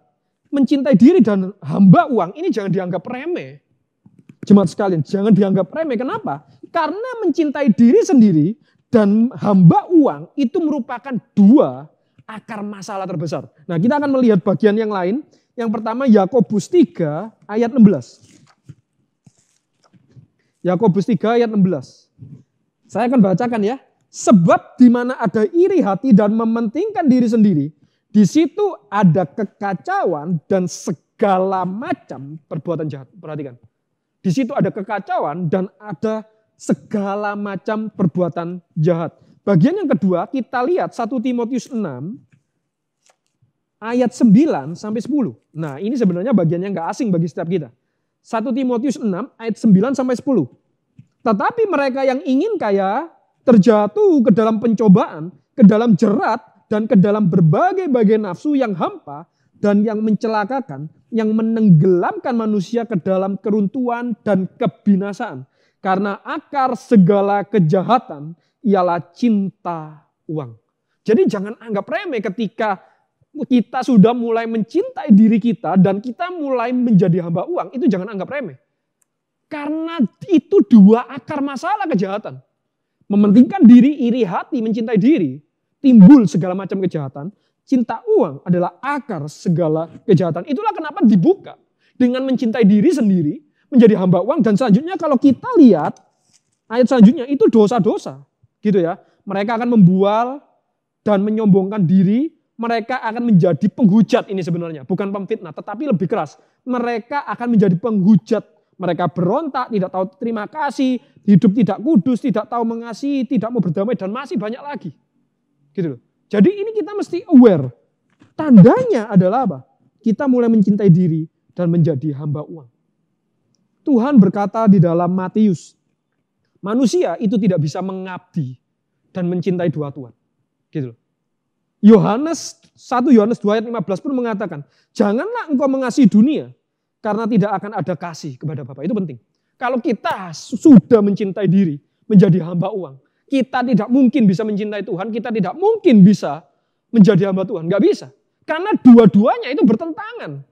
mencintai diri dan hamba uang, ini jangan dianggap remeh. Jemaat sekalian, jangan dianggap remeh. Kenapa? Karena mencintai diri sendiri dan hamba uang itu merupakan dua akar masalah terbesar. Nah, kita akan melihat bagian yang lain. Yang pertama Yakobus 3 ayat 16. Yakobus 3 ayat 16. Saya akan bacakan ya. Sebab di mana ada iri hati dan mementingkan diri sendiri, di situ ada kekacauan dan segala macam perbuatan jahat. Perhatikan. Di situ ada kekacauan dan ada segala macam perbuatan jahat. Bagian yang kedua kita lihat 1 Timotius 6 ayat 9 sampai 10. Nah, ini sebenarnya bagian yang gak asing bagi setiap kita. 1 Timotius 6 ayat 9 sampai 10. Tetapi mereka yang ingin kaya terjatuh ke dalam pencobaan, ke dalam jerat, dan ke dalam berbagai-bagai nafsu yang hampa dan yang mencelakakan, yang menenggelamkan manusia ke dalam keruntuhan dan kebinasaan. Karena akar segala kejahatan ialah cinta uang. Jadi jangan anggap remeh ketika kita sudah mulai mencintai diri kita dan kita mulai menjadi hamba uang, itu jangan anggap remeh. Karena itu dua akar masalah kejahatan. Mementingkan diri, iri hati, mencintai diri, timbul segala macam kejahatan. Cinta uang adalah akar segala kejahatan. Itulah kenapa dibuka dengan mencintai diri sendiri, menjadi hamba uang. Dan selanjutnya kalau kita lihat ayat selanjutnya itu dosa-dosa. Gitu ya. Mereka akan membual dan menyombongkan diri. Mereka akan menjadi penghujat ini sebenarnya. Bukan pemfitnah, tetapi lebih keras. Mereka akan menjadi penghujat. Mereka berontak, tidak tahu terima kasih, hidup tidak kudus, tidak tahu mengasihi, tidak mau berdamai, dan masih banyak lagi. Gitu loh. Jadi ini kita mesti aware. Tandanya adalah apa? Kita mulai mencintai diri dan menjadi hamba uang. Tuhan berkata di dalam Matius, manusia itu tidak bisa mengabdi dan mencintai dua Tuhan. Gitu loh. 1 Yohanes 2 ayat 15 pun mengatakan, janganlah engkau mengasihi dunia, karena tidak akan ada kasih kepada Bapa. Itu penting. Kalau kita sudah mencintai diri, menjadi hamba uang, kita tidak mungkin bisa mencintai Tuhan, kita tidak mungkin bisa menjadi hamba Tuhan. Gak bisa. Karena dua-duanya itu bertentangan.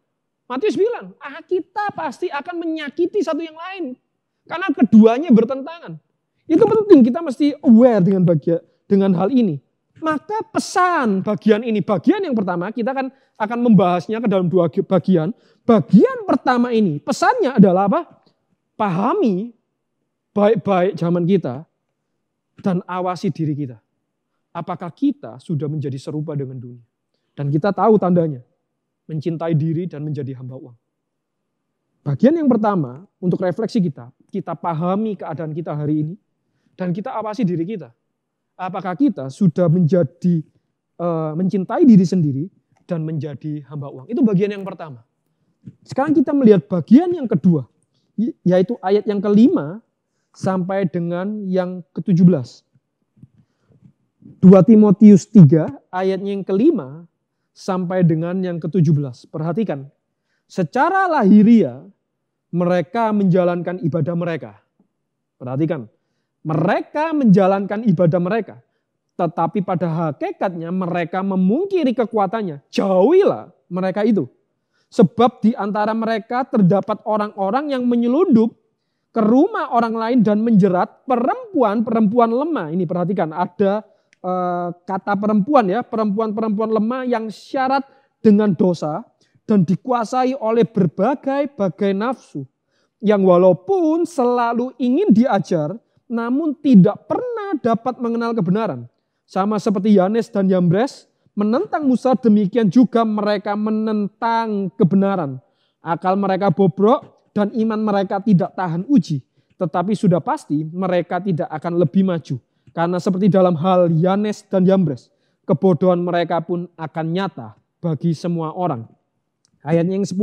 Matius bilang, kita pasti akan menyakiti satu yang lain. Karena keduanya bertentangan. Itu penting, kita mesti aware dengan hal ini. Maka pesan bagian ini, bagian yang pertama kita akan membahasnya ke dalam dua bagian. Bagian pertama ini, pesannya adalah apa? Pahami baik-baik zaman kita dan awasi diri kita. Apakah kita sudah menjadi serupa dengan dunia? Dan kita tahu tandanya, mencintai diri dan menjadi hamba uang. Bagian yang pertama, untuk refleksi kita pahami keadaan kita hari ini, dan kita awasi diri kita. Apakah kita sudah menjadi mencintai diri sendiri dan menjadi hamba uang? Itu bagian yang pertama. Sekarang kita melihat bagian yang kedua, yaitu ayat yang ke-5 sampai dengan yang ke-17. 2 Timotius 3 ayatnya yang ke-5 sampai dengan yang ke-17. Perhatikan, secara lahiriah mereka menjalankan ibadah mereka. Perhatikan. Mereka menjalankan ibadah mereka. Tetapi pada hakikatnya mereka memungkiri kekuatannya. Jauhilah mereka itu. Sebab di antara mereka terdapat orang-orang yang menyelundup ke rumah orang lain dan menjerat perempuan-perempuan lemah. Ini perhatikan, ada kata perempuan ya. Perempuan-perempuan lemah yang syarat dengan dosa dan dikuasai oleh berbagai-bagai nafsu. Yang walaupun selalu ingin diajar, namun tidak pernah dapat mengenal kebenaran. Sama seperti Yanes dan Yambres menentang Musa, demikian juga mereka menentang kebenaran. Akal mereka bobrok dan iman mereka tidak tahan uji. Tetapi sudah pasti mereka tidak akan lebih maju. Karena seperti dalam hal Yanes dan Yambres, kebodohan mereka pun akan nyata bagi semua orang. Ayatnya yang 10,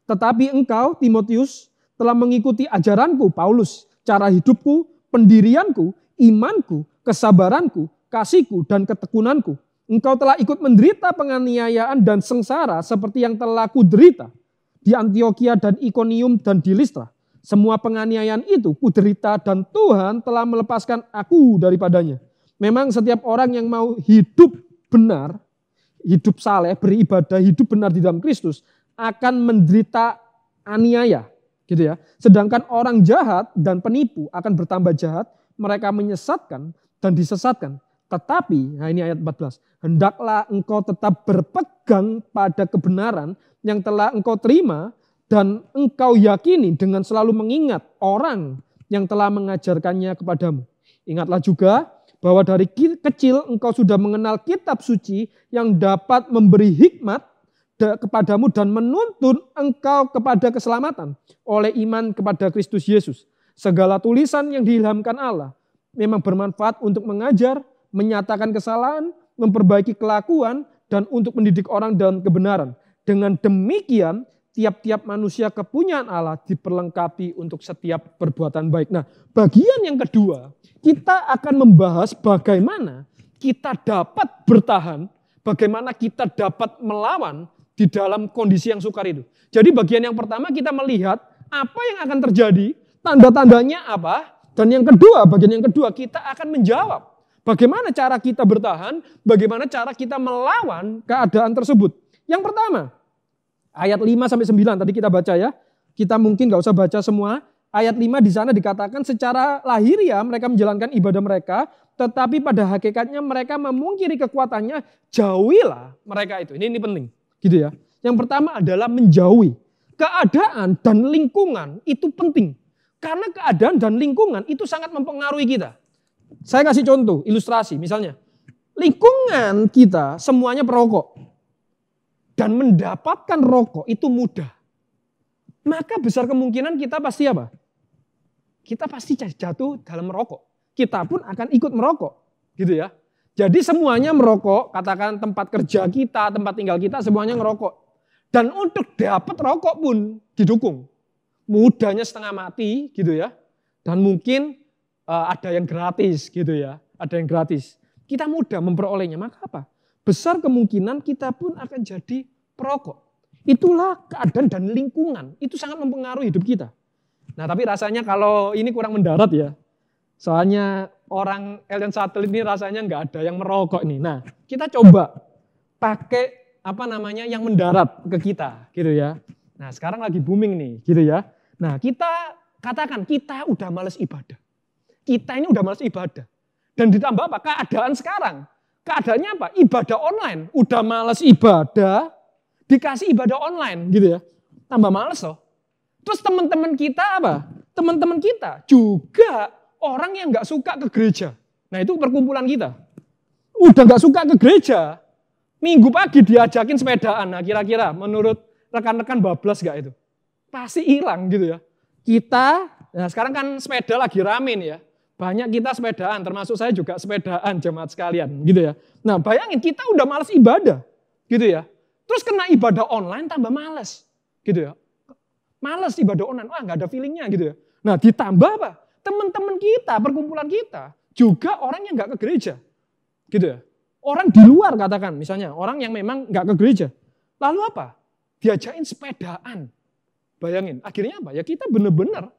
tetapi engkau Timotius telah mengikuti ajaranku, Paulus, cara hidupku, pendirianku, imanku, kesabaranku, kasihku, dan ketekunanku. engkau telah ikut menderita penganiayaan dan sengsara seperti yang telah kuderita di Antiokhia dan Ikonium dan di Listra. Semua penganiayaan itu kuderita dan Tuhan telah melepaskan aku daripadanya. Memang setiap orang yang mau hidup benar, hidup saleh, beribadah, hidup benar di dalam Kristus akan menderita aniaya, gitu ya. Sedangkan orang jahat dan penipu akan bertambah jahat, mereka menyesatkan dan disesatkan. Tetapi, nah ini ayat 14, hendaklah engkau tetap berpegang pada kebenaran yang telah engkau terima dan engkau yakini dengan selalu mengingat orang yang telah mengajarkannya kepadamu. Ingatlah juga bahwa dari kecil engkau sudah mengenal kitab suci yang dapat memberi hikmat kepadamu dan menuntun engkau kepada keselamatan oleh iman kepada Kristus Yesus. Segala tulisan yang diilhamkan Allah memang bermanfaat untuk mengajar, menyatakan kesalahan, memperbaiki kelakuan, dan untuk mendidik orang dalam kebenaran. Dengan demikian, tiap-tiap manusia kepunyaan Allah diperlengkapi untuk setiap perbuatan baik. Nah, bagian yang kedua, kita akan membahas bagaimana kita dapat bertahan, bagaimana kita dapat melawan di dalam kondisi yang sukar itu. Jadi bagian yang pertama kita melihat apa yang akan terjadi, tanda-tandanya apa, dan yang kedua, bagian yang kedua kita akan menjawab. Bagaimana cara kita bertahan, bagaimana cara kita melawan keadaan tersebut. Yang pertama, ayat 5-9 tadi kita baca ya. Kita mungkin gak usah baca semua. Ayat 5 di sana dikatakan secara lahiriah mereka menjalankan ibadah mereka, tetapi pada hakikatnya mereka memungkiri kekuatannya, jauhilah mereka itu. Ini penting, gitu ya. Yang pertama adalah menjauhi. Keadaan dan lingkungan itu penting. Karena keadaan dan lingkungan itu sangat mempengaruhi kita. Saya kasih contoh, ilustrasi misalnya. Lingkungan kita semuanya perokok. Dan mendapatkan rokok itu mudah. Maka besar kemungkinan kita pasti apa? Kita pasti jatuh dalam merokok. Kita pun akan ikut merokok. Gitu ya. Jadi semuanya merokok, katakan tempat kerja kita, tempat tinggal kita semuanya ngerokok. Dan untuk dapat rokok pun didukung. Mudahnya setengah mati gitu ya. Dan mungkin ada yang gratis gitu ya. Ada yang gratis. Kita mudah memperolehnya. Maka apa? Besar kemungkinan kita pun akan jadi perokok. Itulah keadaan dan lingkungan. Itu sangat mempengaruhi hidup kita. Nah tapi rasanya kalau ini kurang mendarat ya. Soalnya orang alien satelit ini rasanya nggak ada yang merokok nih. Nah kita coba pakai yang mendarat ke kita gitu ya. Nah sekarang lagi booming nih gitu ya. Nah kita katakan kita udah males ibadah. Kita ini udah males ibadah. Dan ditambah apa? Keadaan sekarang. Keadaannya apa? Ibadah online. Udah males ibadah, dikasih ibadah online gitu ya. Tambah males loh. Terus teman-teman kita apa? Teman-teman kita juga orang yang gak suka ke gereja. Nah itu perkumpulan kita. Udah gak suka ke gereja. Minggu pagi diajakin sepedaan. Nah kira-kira menurut rekan-rekan bablas gak itu? Pasti hilang gitu ya. Kita, nah sekarang kan sepeda lagi rame nih ya. Banyak kita sepedaan, termasuk saya juga sepedaan jemaat sekalian gitu ya. Nah bayangin kita udah males ibadah gitu ya. Terus kena ibadah online tambah males gitu ya. Males ibadah online, wah gak ada feelingnya gitu ya. Nah ditambah apa? Teman-teman kita, perkumpulan kita juga orang yang gak ke gereja gitu ya. Orang di luar katakan misalnya, orang yang memang gak ke gereja. Lalu apa? Diajakin sepedaan. Bayangin, akhirnya apa? Ya kita benar-benar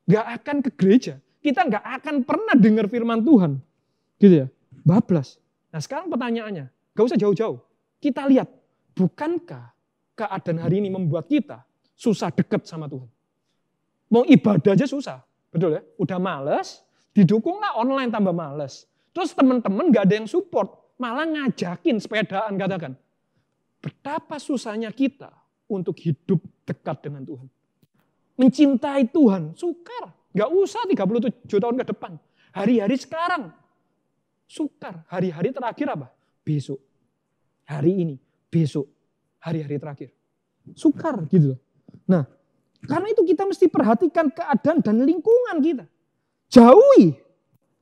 gak akan ke gereja. Kita nggak akan pernah dengar firman Tuhan. Gitu ya. Bablas. Nah sekarang pertanyaannya, gak usah jauh-jauh. Kita lihat, bukankah keadaan hari ini membuat kita susah dekat sama Tuhan? Mau ibadah aja susah. Betul ya? Udah males, didukunglah online tambah males. Terus teman-teman gak ada yang support. Malah ngajakin sepedaan katakan. Betapa susahnya kita untuk hidup dekat dengan Tuhan. Mencintai Tuhan, sukar. Gak usah 37 tahun ke depan. Hari-hari sekarang. Sukar. Hari-hari terakhir apa? Besok. Hari ini. Besok. Hari-hari terakhir. Sukar gitu. Nah, karena itu kita mesti perhatikan keadaan dan lingkungan kita. Jauhi.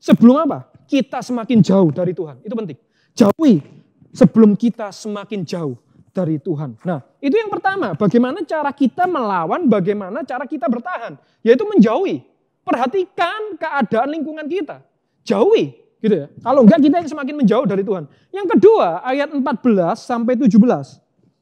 Sebelum apa? Kita semakin jauh dari Tuhan. Itu penting. Jauhi. Sebelum kita semakin jauh dari Tuhan. Nah, itu yang pertama. Bagaimana cara kita melawan, bagaimana cara kita bertahan. Yaitu menjauhi. Perhatikan keadaan lingkungan kita. Jauhi. Gitu ya. Kalau enggak kita yang semakin menjauh dari Tuhan. Yang kedua, ayat 14 sampai 17.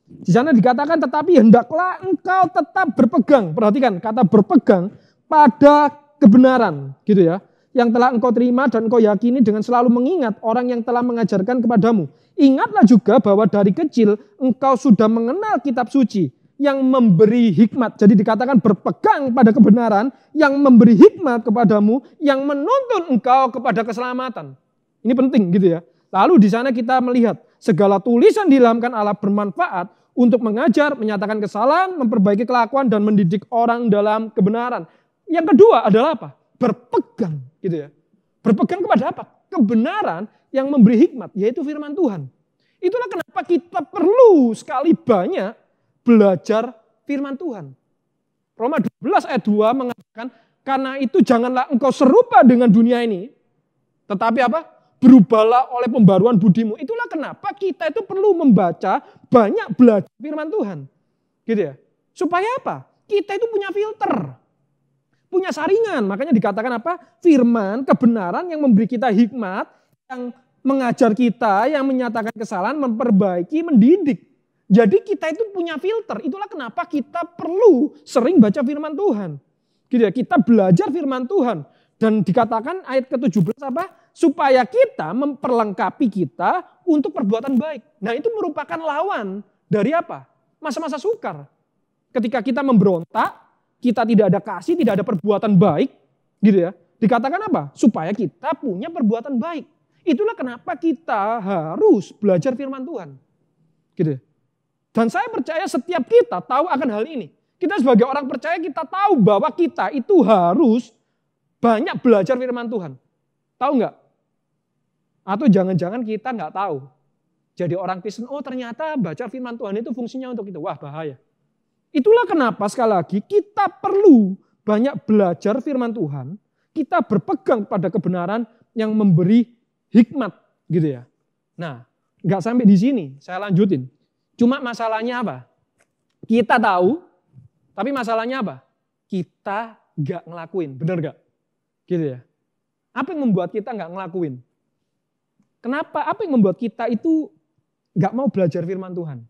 Di sana dikatakan tetapi hendaklah engkau tetap berpegang. Perhatikan kata berpegang pada kebenaran, gitu ya. Yang telah engkau terima dan engkau yakini dengan selalu mengingat orang yang telah mengajarkan kepadamu. Ingatlah juga bahwa dari kecil engkau sudah mengenal kitab suci yang memberi hikmat. Jadi dikatakan berpegang pada kebenaran yang memberi hikmat kepadamu, yang menuntun engkau kepada keselamatan. Ini penting gitu ya. Lalu di sana kita melihat segala tulisan diilhamkan Allah bermanfaat untuk mengajar, menyatakan kesalahan, memperbaiki kelakuan dan mendidik orang dalam kebenaran. Yang kedua adalah apa? Berpegang gitu ya. Berpegang kepada apa? Kebenaran yang memberi hikmat, yaitu firman Tuhan. Itulah kenapa kita perlu sekali banyak belajar firman Tuhan. Roma 12 ayat 2 mengatakan, karena itu janganlah engkau serupa dengan dunia ini, tetapi apa? Berubahlah oleh pembaruan budimu. Itulah kenapa kita itu perlu membaca, banyak belajar firman Tuhan. Gitu ya. Supaya apa? Kita itu punya filter. Punya saringan. Makanya dikatakan apa? Firman, kebenaran yang memberi kita hikmat, yang mengajar kita, yang menyatakan kesalahan, memperbaiki, mendidik. Jadi kita itu punya filter. Itulah kenapa kita perlu sering baca firman Tuhan. Gitu ya. Kita belajar firman Tuhan. Dan dikatakan ayat ke-17 apa? Supaya kita memperlengkapi kita untuk perbuatan baik. Nah itu merupakan lawan dari apa? Masa-masa sukar. Ketika kita memberontak, kita tidak ada kasih, tidak ada perbuatan baik. Gitu ya. Dikatakan apa? Supaya kita punya perbuatan baik. Itulah kenapa kita harus belajar firman Tuhan. Gitu ya. Dan saya percaya setiap kita tahu akan hal ini. Kita sebagai orang percaya kita tahu bahwa kita itu harus banyak belajar firman Tuhan. Tahu nggak? Atau jangan-jangan kita nggak tahu. Jadi orang Kristen, oh ternyata baca firman Tuhan itu fungsinya untuk itu. Wah bahaya. Itulah kenapa sekali lagi kita perlu banyak belajar firman Tuhan. Kita berpegang pada kebenaran yang memberi hikmat. Gitu ya. Nah nggak sampai di sini, saya lanjutin. Cuma masalahnya apa? Kita tahu, tapi masalahnya apa? Kita nggak ngelakuin, benar nggak? Gitu ya. Apa yang membuat kita nggak ngelakuin? Kenapa? Apa yang membuat kita itu nggak mau belajar firman Tuhan?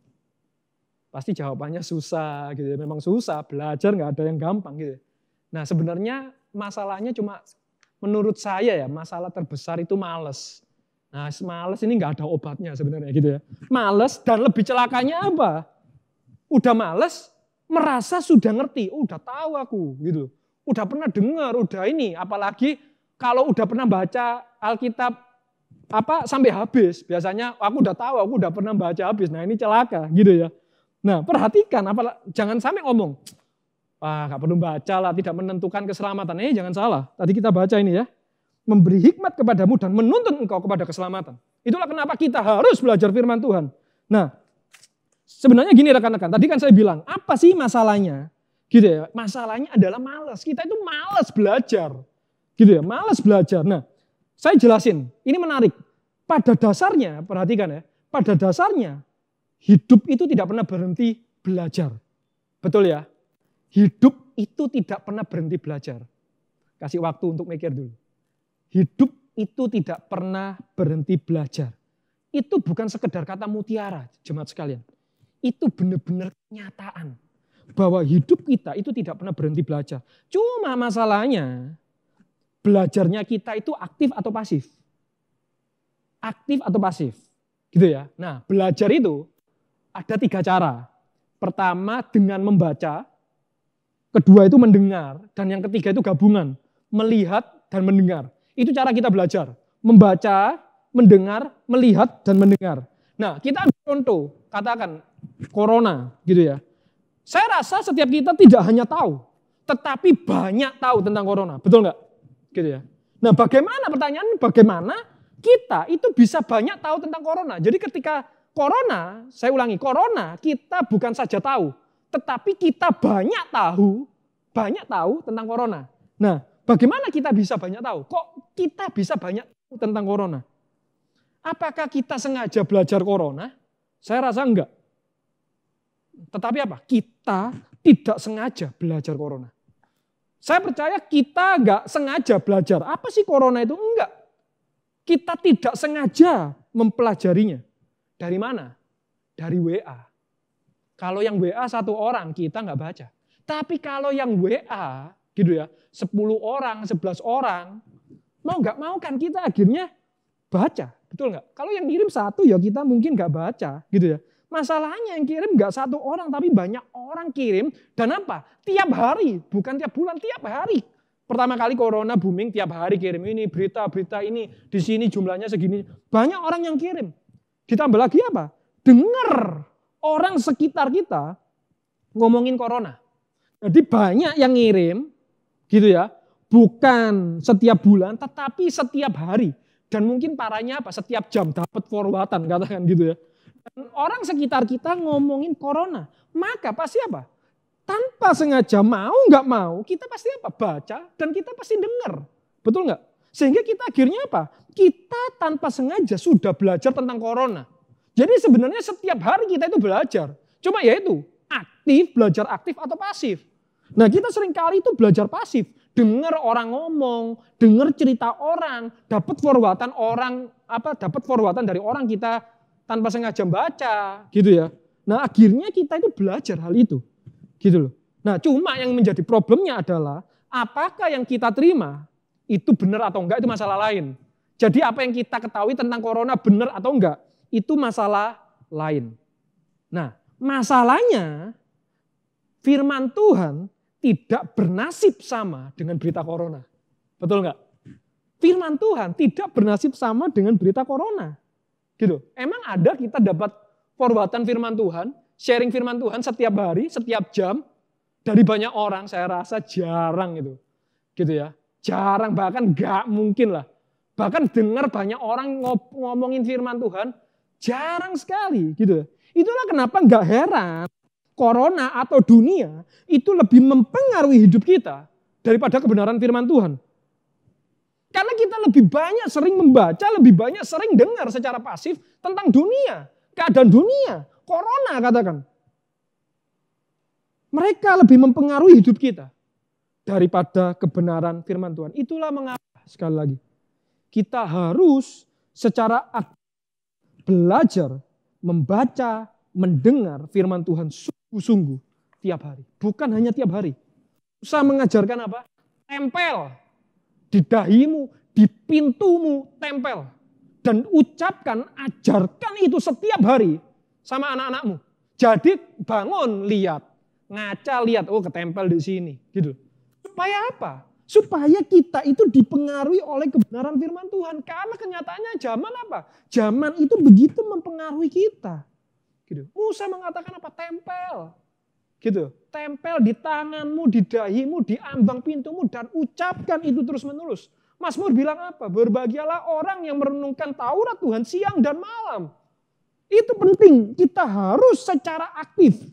Pasti jawabannya susah, gitu ya. Memang susah, belajar nggak ada yang gampang, gitu. Nah sebenarnya masalahnya cuma menurut saya ya, masalah terbesar itu malas. Nah malas ini nggak ada obatnya sebenarnya, gitu ya. Malas dan lebih celakanya apa? Udah malas, merasa sudah ngerti, udah tahu aku, gitu. Udah pernah dengar, udah ini, apalagi kalau udah pernah baca Alkitab sampai habis, biasanya aku udah tahu, aku udah pernah baca habis. Nah ini celaka, gitu ya. Nah perhatikan, jangan sampai ngomong, gak perlu baca lah, tidak menentukan keselamatan. Jangan salah, tadi kita baca ini ya, memberi hikmat kepadamu dan menuntun engkau kepada keselamatan. Itulah kenapa kita harus belajar firman Tuhan. Nah sebenarnya gini rekan-rekan, tadi kan saya bilang, apa sih masalahnya? Gitu ya, masalahnya adalah malas. Kita itu malas belajar. Gitu ya, malas belajar. Nah, saya jelasin, ini menarik. Pada dasarnya, perhatikan ya, pada dasarnya hidup itu tidak pernah berhenti belajar. Betul ya? Hidup itu tidak pernah berhenti belajar. Kasih waktu untuk mikir dulu. Hidup itu tidak pernah berhenti belajar. Itu bukan sekedar kata mutiara, jemaat sekalian. Itu benar-benar kenyataan. Bahwa hidup kita itu tidak pernah berhenti belajar. Cuma masalahnya, belajarnya kita itu aktif atau pasif? Aktif atau pasif? Gitu ya. Nah, belajar itu ada 3 cara. Pertama dengan membaca, kedua itu mendengar, dan yang ketiga itu gabungan. Melihat dan mendengar. Itu cara kita belajar. Membaca, mendengar, melihat, dan mendengar. Nah, kita ambil contoh, katakan corona gitu ya. Saya rasa setiap kita tidak hanya tahu, tetapi banyak tahu tentang corona. Betul nggak? Gitu ya. Nah bagaimana pertanyaan, bagaimana kita itu bisa banyak tahu tentang corona. Jadi ketika corona, saya ulangi, corona kita bukan saja tahu, tetapi kita banyak tahu tentang corona. Nah bagaimana kita bisa banyak tahu? Kok kita bisa banyak tahu tentang corona? Apakah kita sengaja belajar corona? Saya rasa enggak. Tetapi apa? Kita tidak sengaja belajar corona. Saya percaya kita enggak sengaja belajar. Apa sih corona itu? Enggak. kita tidak sengaja mempelajarinya. Dari mana? Dari WA. Kalau yang WA 1 orang kita nggak baca. Tapi kalau yang WA gitu ya, 10 orang, 11 orang, mau nggak mau kan kita akhirnya baca. Betul nggak? Kalau yang kirim 1 ya kita mungkin nggak baca gitu ya. Masalahnya yang kirim nggak 1 orang tapi banyak orang kirim. Dan apa? Tiap hari, bukan tiap bulan, tiap hari. Pertama kali corona booming tiap hari kirim ini, berita-berita ini, di sini jumlahnya segini. Banyak orang yang kirim. Ditambah lagi apa? Dengar orang sekitar kita ngomongin corona. Jadi banyak yang ngirim gitu ya. Bukan setiap bulan tetapi setiap hari. Dan mungkin parahnya apa? Setiap jam dapat forwardan katakan gitu ya. Dan orang sekitar kita ngomongin corona. Maka pasti apa? Tanpa sengaja mau nggak mau kita pasti apa? Baca dan kita pasti dengar. Betul nggak? Sehingga kita akhirnya apa? Kita tanpa sengaja sudah belajar tentang corona. Jadi sebenarnya setiap hari kita itu belajar. Cuma ya itu, aktif, belajar aktif atau pasif. Nah kita seringkali itu belajar pasif. Dengar orang ngomong, dengar cerita orang, dapat forwardan orang, dapat forwardan dari orang kita tanpa sengaja baca, gitu ya. Nah akhirnya kita itu belajar hal itu, gitu loh. Nah cuma yang menjadi problemnya adalah, apakah yang kita terima itu benar atau enggak itu masalah lain. Jadi apa yang kita ketahui tentang corona benar atau enggak, itu masalah lain. Nah, masalahnya firman Tuhan tidak bernasib sama dengan berita corona. Betul enggak? Firman Tuhan tidak bernasib sama dengan berita corona. Gitu. Emang ada kita dapat forwardan firman Tuhan, sharing firman Tuhan setiap hari, setiap jam dari banyak orang? Saya rasa jarang itu. Gitu ya. Jarang, bahkan enggak mungkin lah. Bahkan dengar banyak orang ngomongin firman Tuhan, jarang sekali gitu. Itulah kenapa nggak heran corona atau dunia itu lebih mempengaruhi hidup kita daripada kebenaran firman Tuhan. Karena kita lebih banyak sering membaca, lebih banyak sering dengar secara pasif tentang dunia, keadaan dunia, corona katakan. Mereka lebih mempengaruhi hidup kita daripada kebenaran firman Tuhan. Itulah mengapa sekali lagi kita harus secara aktif belajar, membaca, mendengar firman Tuhan sungguh-sungguh tiap hari. Bukan hanya tiap hari. Usaha mengajarkan apa? Tempel di dahimu, di pintumu, tempel. Dan ucapkan, ajarkan itu setiap hari sama anak-anakmu. Jadi bangun, lihat. Ngaca, lihat. Oh ketempel di sini. Gitu. Supaya apa? Supaya kita itu dipengaruhi oleh kebenaran firman Tuhan. Karena kenyataannya zaman apa? Zaman itu begitu mempengaruhi kita. Gitu. Musa mengatakan apa? Tempel. Gitu. Tempel di tanganmu, di dahimu, di ambang pintumu. Dan ucapkan itu terus menerus. Mazmur bilang apa? Berbahagialah orang yang merenungkan Taurat Tuhan siang dan malam. Itu penting. Kita harus secara aktif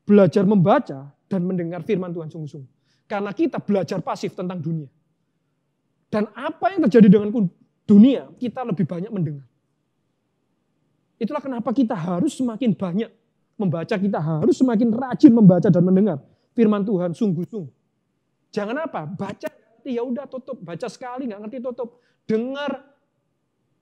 belajar membaca dan mendengar firman Tuhan sungguh-sungguh. Karena kita belajar pasif tentang dunia. Dan apa yang terjadi dengan dunia, kita lebih banyak mendengar. Itulah kenapa kita harus semakin banyak membaca, kita harus semakin rajin membaca dan mendengar firman Tuhan sungguh-sungguh. Jangan apa? Baca, ya udah tutup. Baca sekali, nggak ngerti tutup. Dengar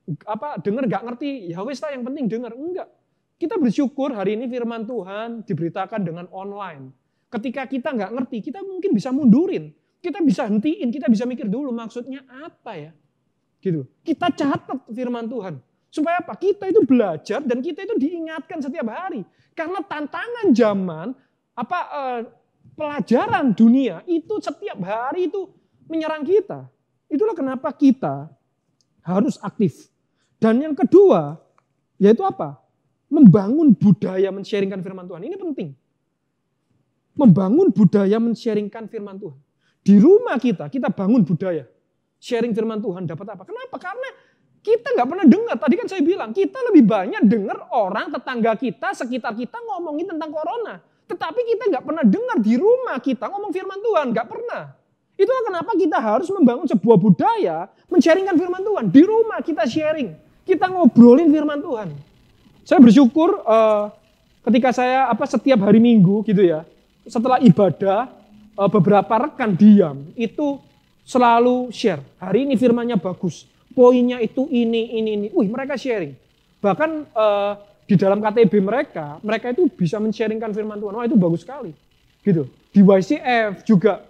nggak ngerti, ya wis lah yang penting dengar. Enggak. Kita bersyukur hari ini firman Tuhan diberitakan dengan online. Ketika kita nggak ngerti, kita mungkin bisa mundurin. Kita bisa hentiin, kita bisa mikir dulu maksudnya apa ya. Gitu. Kita catat firman Tuhan. Supaya apa? Kita itu belajar dan kita itu diingatkan setiap hari. Karena tantangan zaman, pelajaran dunia itu setiap hari itu menyerang kita. Itulah kenapa kita harus aktif. Dan yang kedua, yaitu apa? Membangun budaya men-sharingkan firman Tuhan. Ini penting. Membangun budaya men-sharingkan firman Tuhan. Di rumah kita bangun budaya. Sharing firman Tuhan dapat apa? Kenapa? Karena kita nggak pernah dengar. Tadi kan saya bilang, kita lebih banyak dengar orang, tetangga kita, sekitar kita ngomongin tentang corona. Tetapi kita nggak pernah dengar di rumah kita ngomong firman Tuhan. Nggak pernah. Itulah kenapa kita harus membangun sebuah budaya men-sharingkan firman Tuhan. Di rumah kita sharing. Kita ngobrolin firman Tuhan. Saya bersyukur ketika saya setiap hari Minggu gitu ya. Setelah ibadah, beberapa rekan diam itu selalu share. Hari ini firmannya bagus. poinnya itu ini. Wih, mereka sharing. Bahkan di dalam KTB mereka itu bisa men-sharingkan firman Tuhan. Wah, itu bagus sekali. Gitu. Di YCF juga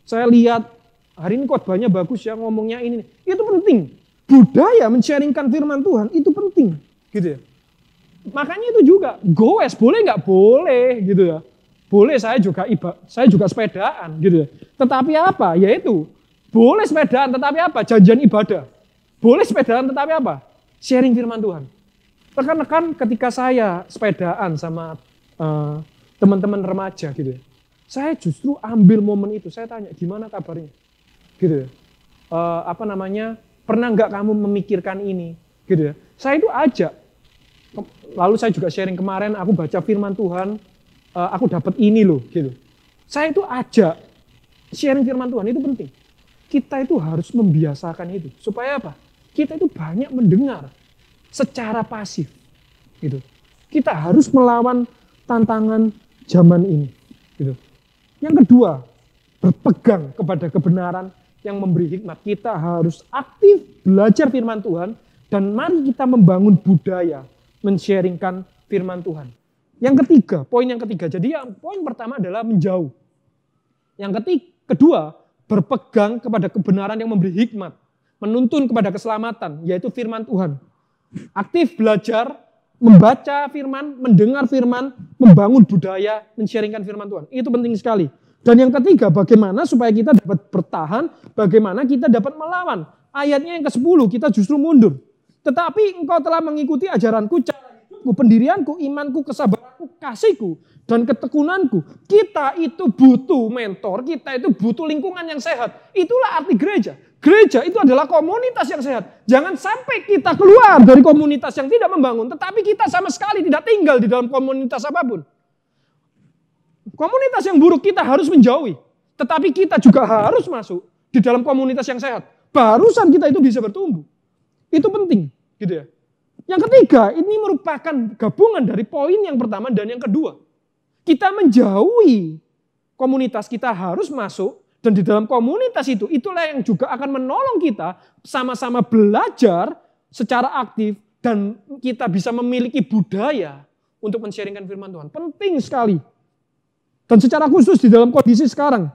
saya lihat hari ini khotbahnya bagus ya, ngomongnya ini. Itu penting. Budaya men-sharingkan firman Tuhan itu penting, gitu ya. Makanya itu juga goes, boleh nggak? Boleh, gitu ya. Boleh, saya juga sepedaan, gitu ya. Tetapi apa? Yaitu boleh sepedaan, tetapi apa? Janjian ibadah. Boleh sepedaan, tetapi apa? Sharing firman Tuhan. Rekan-rekan, ketika saya sepedaan sama teman-teman remaja, gitu ya, saya justru ambil momen itu. Saya tanya, gimana kabarnya? Gitu ya. Pernah nggak kamu memikirkan ini? Gitu ya. Saya itu ajak. Lalu saya juga sharing kemarin, aku baca firman Tuhan, aku dapat ini loh, gitu. Saya itu ajak sharing firman Tuhan, itu penting. Kita itu harus membiasakan itu. Supaya apa? Kita itu banyak mendengar secara pasif, gitu. Kita harus melawan tantangan zaman ini, gitu. Yang kedua, berpegang kepada kebenaran yang memberi hikmat. Kita harus aktif belajar firman Tuhan dan mari kita membangun budaya men-sharingkan firman Tuhan. Yang ketiga, poin yang ketiga. Jadi poin pertama adalah menjauh. Yang kedua, berpegang kepada kebenaran yang memberi hikmat, menuntun kepada keselamatan, yaitu firman Tuhan. Aktif belajar, membaca firman, mendengar firman, membangun budaya, men-sharingkan firman Tuhan. Itu penting sekali. Dan yang ketiga, bagaimana supaya kita dapat bertahan, bagaimana kita dapat melawan. Ayatnya yang ke-10, kita justru mundur. Tetapi engkau telah mengikuti ajaranku, cara hidupku, pendirianku, imanku, kesabaranku, kasihku, dan ketekunanku. Kita itu butuh mentor, kita itu butuh lingkungan yang sehat. Itulah arti gereja. Gereja itu adalah komunitas yang sehat. Jangan sampai kita keluar dari komunitas yang tidak membangun, tetapi kita sama sekali tidak tinggal di dalam komunitas apapun. Komunitas yang buruk kita harus menjauhi. Tetapi kita juga harus masuk di dalam komunitas yang sehat. Barusan kita itu bisa bertumbuh. Itu penting, gitu ya. Yang ketiga, ini merupakan gabungan dari poin yang pertama dan yang kedua. Kita menjauhi komunitas, kita harus masuk, dan di dalam komunitas itu, itulah yang juga akan menolong kita sama-sama belajar secara aktif, dan kita bisa memiliki budaya untuk men-sharingkan firman Tuhan. Penting sekali. Dan secara khusus di dalam kondisi sekarang,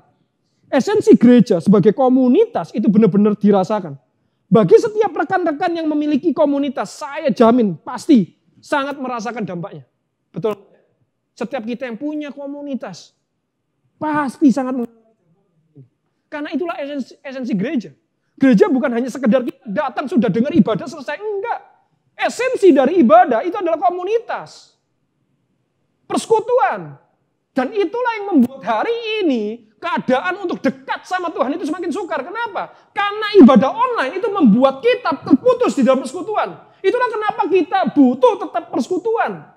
esensi gereja sebagai komunitas itu benar-benar dirasakan. Bagi setiap rekan-rekan yang memiliki komunitas, saya jamin pasti sangat merasakan dampaknya. Betul. Setiap kita yang punya komunitas, pasti sangat merasakan. Karena itulah esensi gereja. Gereja bukan hanya sekedar kita datang sudah dengar ibadah selesai. Enggak. Esensi dari ibadah itu adalah komunitas. Persekutuan. Dan itulah yang membuat hari ini keadaan untuk dekat sama Tuhan itu semakin sukar. Kenapa? Karena ibadah online itu membuat kita terputus di dalam persekutuan. Itulah kenapa kita butuh tetap persekutuan.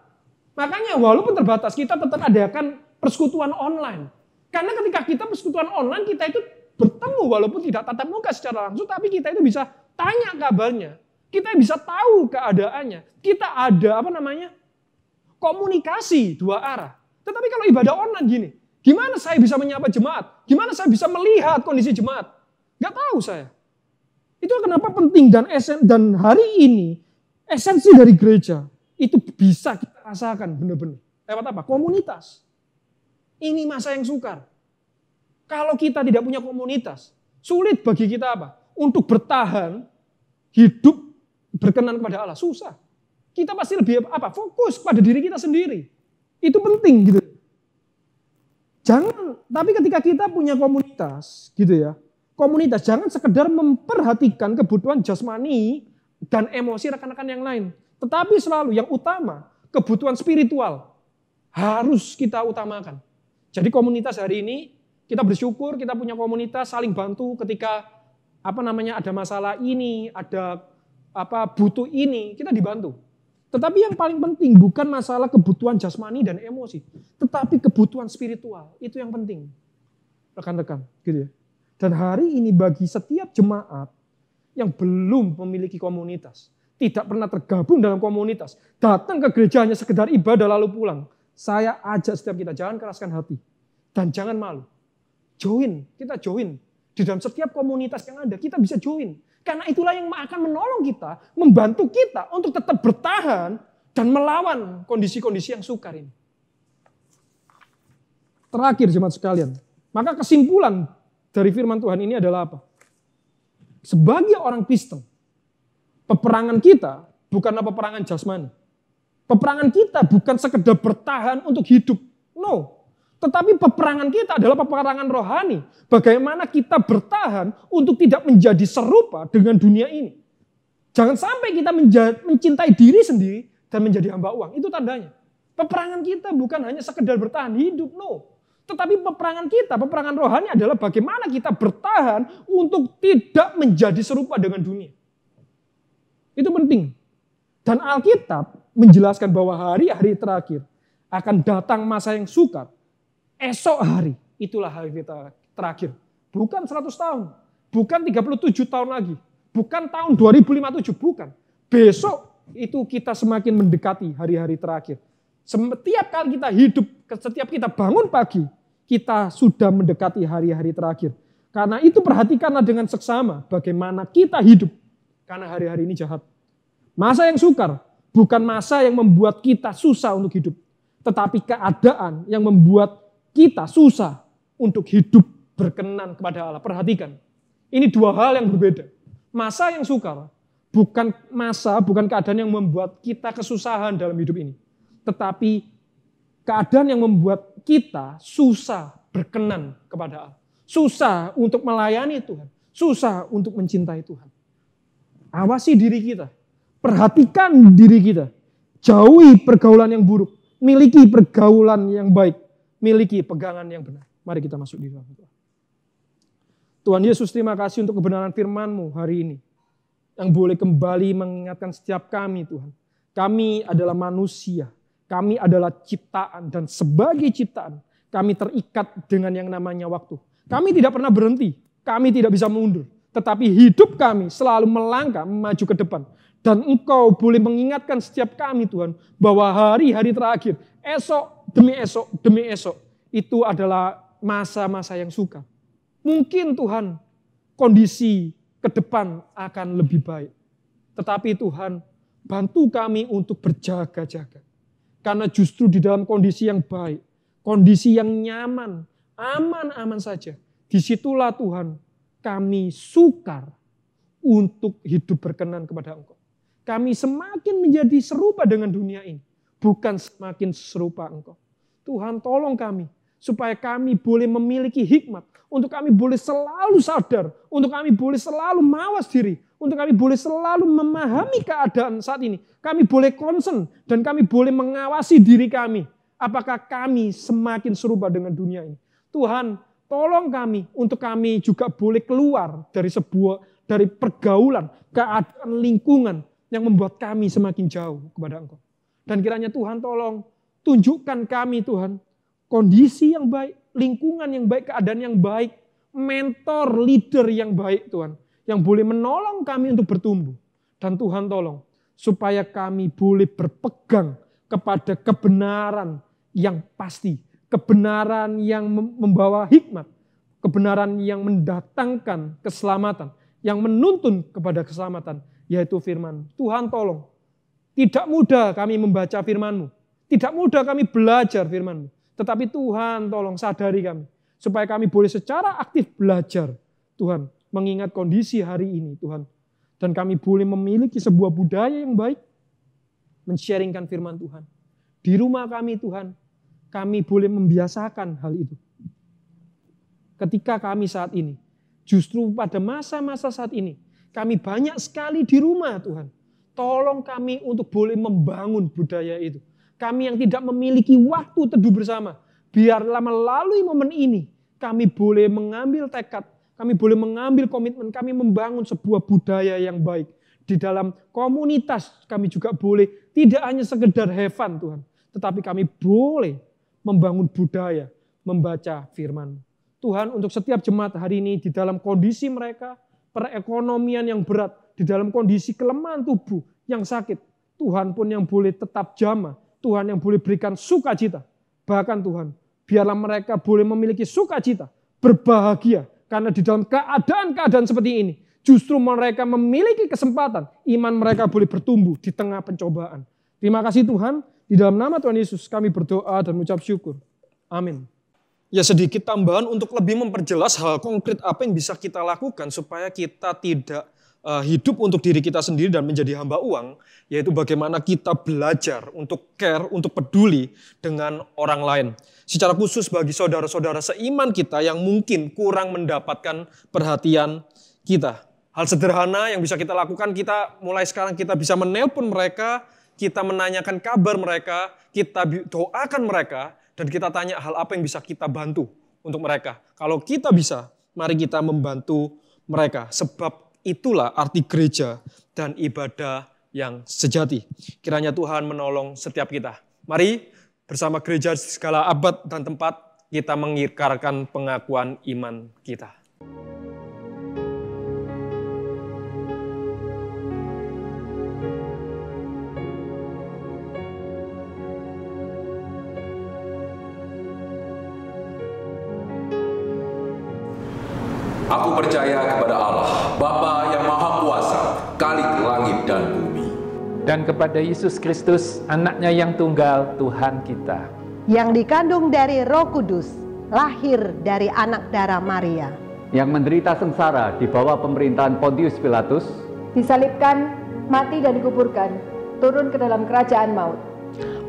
Makanya walaupun terbatas kita tetap adakan persekutuan online. Karena ketika kita persekutuan online kita itu bertemu walaupun tidak tatap muka secara langsung. Tapi kita itu bisa tanya kabarnya. Kita bisa tahu keadaannya. Kita ada komunikasi dua arah. Tetapi kalau ibadah online gini, gimana saya bisa menyapa jemaat? Gimana saya bisa melihat kondisi jemaat? Gak tahu saya. Itu kenapa penting dan hari ini esensi dari gereja itu bisa kita rasakan benar-benar. Lewat apa? Komunitas. Ini masa yang sukar. Kalau kita tidak punya komunitas, sulit bagi kita apa? Untuk bertahan, hidup berkenan kepada Allah. Susah. Kita pasti lebih fokus pada diri kita sendiri. Itu penting gitu. Tapi ketika kita punya komunitas gitu ya. Komunitas jangan sekedar memperhatikan kebutuhan jasmani dan emosi rekan-rekan yang lain. Tetapi selalu yang utama, kebutuhan spiritual harus kita utamakan. Jadi komunitas hari ini kita bersyukur kita punya komunitas saling bantu ketika ada masalah ini, ada butuh ini, kita dibantu. Tetapi yang paling penting bukan masalah kebutuhan jasmani dan emosi, tetapi kebutuhan spiritual. Itu yang penting. Rekan-rekan, gitu ya. Dan hari ini bagi setiap jemaat yang belum memiliki komunitas, tidak pernah tergabung dalam komunitas, datang ke gereja hanya sekedar ibadah lalu pulang. Saya ajak setiap kita, jangan keraskan hati. Dan jangan malu. Kita join. Di dalam setiap komunitas yang ada, kita bisa join. Karena itulah yang akan menolong kita, membantu kita untuk tetap bertahan dan melawan kondisi-kondisi yang sukar ini. Terakhir jemaat sekalian, maka kesimpulan dari firman Tuhan ini adalah apa? Sebagai orang Kristen, peperangan kita bukanlah peperangan jasmani. Peperangan kita bukan sekedar bertahan untuk hidup. No. Tetapi peperangan kita adalah peperangan rohani. Bagaimana kita bertahan untuk tidak menjadi serupa dengan dunia ini. Jangan sampai kita mencintai diri sendiri dan menjadi hamba uang. Itu tandanya. Peperangan kita bukan hanya sekedar bertahan hidup. No. Tetapi peperangan kita, peperangan rohani adalah bagaimana kita bertahan untuk tidak menjadi serupa dengan dunia. Itu penting. Dan Alkitab menjelaskan bahwa hari-hari terakhir akan datang masa yang sukar. Esok hari, itulah hari kita terakhir. Bukan 100 tahun, bukan 37 tahun lagi, bukan tahun 2057, bukan. Besok itu kita semakin mendekati hari-hari terakhir. Setiap kali kita hidup, setiap kita bangun pagi, kita sudah mendekati hari-hari terakhir. Karena itu perhatikanlah dengan seksama bagaimana kita hidup. Karena hari-hari ini jahat. Masa yang sukar bukan masa yang membuat kita susah untuk hidup. Tetapi keadaan yang membuat kita susah untuk hidup berkenan kepada Allah. Perhatikan, ini dua hal yang berbeda. Masa yang sukar bukan keadaan yang membuat kita kesusahan dalam hidup ini. Tetapi keadaan yang membuat kita susah berkenan kepada Allah. Susah untuk melayani Tuhan. Susah untuk mencintai Tuhan. Awasi diri kita. Perhatikan diri kita. Jauhi pergaulan yang buruk. Miliki pergaulan yang baik. Miliki pegangan yang benar. Mari kita masuk di dalam Tuhan. Tuhan Yesus, terima kasih untuk kebenaran firman-Mu hari ini. Yang boleh kembali mengingatkan setiap kami, Tuhan. Kami adalah manusia. Kami adalah ciptaan. Dan sebagai ciptaan, kami terikat dengan yang namanya waktu. Kami tidak pernah berhenti. Kami tidak bisa mundur. Tetapi hidup kami selalu melangkah, maju ke depan. Dan Engkau boleh mengingatkan setiap kami, Tuhan, bahwa hari-hari terakhir, esok demi esok, itu adalah masa-masa yang sukar. Mungkin Tuhan, kondisi ke depan akan lebih baik. Tetapi Tuhan, bantu kami untuk berjaga-jaga. Karena justru di dalam kondisi yang baik, kondisi yang nyaman, aman-aman saja, disitulah Tuhan, kami sukar untuk hidup berkenan kepada Engkau. Kami semakin menjadi serupa dengan dunia ini. Bukan semakin serupa Engkau. Tuhan tolong kami. Supaya kami boleh memiliki hikmat. Untuk kami boleh selalu sadar. Untuk kami boleh selalu mawas diri. Untuk kami boleh selalu memahami keadaan saat ini. Kami boleh concern. Dan kami boleh mengawasi diri kami. Apakah kami semakin serupa dengan dunia ini. Tuhan tolong kami. Untuk kami juga boleh keluar dari pergaulan. Keadaan lingkungan. Yang membuat kami semakin jauh kepada Engkau. Dan kiranya Tuhan tolong tunjukkan kami Tuhan. Kondisi yang baik, lingkungan yang baik, keadaan yang baik. Mentor, leader yang baik Tuhan. Yang boleh menolong kami untuk bertumbuh. Dan Tuhan tolong. Supaya kami boleh berpegang kepada kebenaran yang pasti. Kebenaran yang membawa hikmat. Kebenaran yang mendatangkan keselamatan. Yang menuntun kepada keselamatan. Yaitu firman. Tuhan tolong. Tidak mudah kami membaca firman-Mu. Tidak mudah kami belajar firman-Mu. Tetapi Tuhan tolong sadari kami. Supaya kami boleh secara aktif belajar. Tuhan mengingat kondisi hari ini Tuhan. Dan kami boleh memiliki sebuah budaya yang baik. Men-sharingkan firman Tuhan. Di rumah kami Tuhan. Kami boleh membiasakan hal itu. Ketika kami saat ini. Justru pada masa-masa saat ini. Kami banyak sekali di rumah Tuhan. Tolong kami untuk boleh membangun budaya itu. Kami yang tidak memiliki waktu teduh bersama. Biarlah melalui momen ini. Kami boleh mengambil tekad. Kami boleh mengambil komitmen. Kami membangun sebuah budaya yang baik. Di dalam komunitas kami juga boleh. Tidak hanya sekedar have fun Tuhan. Tetapi kami boleh membangun budaya. Membaca firman. Tuhan untuk setiap jemaat hari ini. Di dalam kondisi mereka. Perekonomian yang berat, di dalam kondisi kelemahan tubuh yang sakit. Tuhan pun yang boleh tetap jamah. Tuhan yang boleh berikan sukacita. Bahkan Tuhan, biarlah mereka boleh memiliki sukacita. Berbahagia. Karena di dalam keadaan-keadaan seperti ini, justru mereka memiliki kesempatan, iman mereka boleh bertumbuh di tengah pencobaan. Terima kasih Tuhan, di dalam nama Tuhan Yesus kami berdoa dan mengucap syukur. Amin. Ya, sedikit tambahan untuk lebih memperjelas hal konkret apa yang bisa kita lakukan supaya kita tidak hidup untuk diri kita sendiri dan menjadi hamba uang, yaitu bagaimana kita belajar untuk care, untuk peduli dengan orang lain. Secara khusus bagi saudara-saudara seiman kita yang mungkin kurang mendapatkan perhatian kita. Hal sederhana yang bisa kita lakukan, kita mulai sekarang kita bisa menelpon mereka, kita menanyakan kabar mereka, kita doakan mereka, dan kita tanya hal apa yang bisa kita bantu untuk mereka. Kalau kita bisa, mari kita membantu mereka. Sebab itulah arti gereja dan ibadah yang sejati. Kiranya Tuhan menolong setiap kita. Mari bersama gereja segala abad dan tempat kita mengikrarkan pengakuan iman kita. Aku percaya kepada Allah, Bapa yang Maha Kuasa, Khalik langit dan bumi. Dan kepada Yesus Kristus, anaknya yang tunggal, Tuhan kita. Yang dikandung dari Roh Kudus, lahir dari anak darah Maria. Yang menderita sengsara di bawah pemerintahan Pontius Pilatus. Disalibkan, mati dan dikuburkan, turun ke dalam kerajaan maut.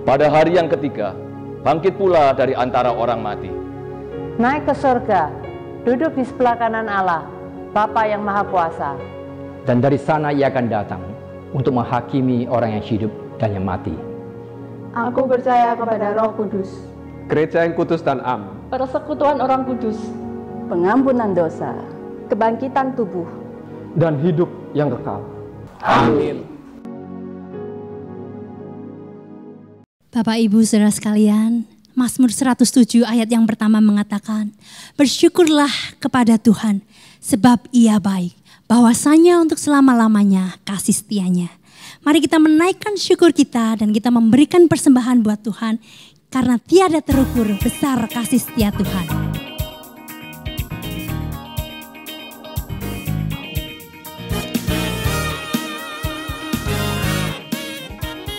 Pada hari yang ketiga, bangkit pula dari antara orang mati. Naik ke surga, duduk di sebelah kanan Allah, Bapa yang Maha Kuasa. Dan dari sana ia akan datang untuk menghakimi orang yang hidup dan yang mati. Aku percaya kepada Roh Kudus, Gereja yang kudus dan am, persekutuan orang kudus, pengampunan dosa, kebangkitan tubuh, dan hidup yang kekal. Amin. Bapak Ibu saudara sekalian, Mazmur 107 ayat yang pertama mengatakan, bersyukurlah kepada Tuhan sebab Ia baik, bahwasanya untuk selama-lamanya kasih setianya. Mari kita menaikkan syukur kita dan kita memberikan persembahan buat Tuhan, karena tiada terukur besar kasih setia Tuhan.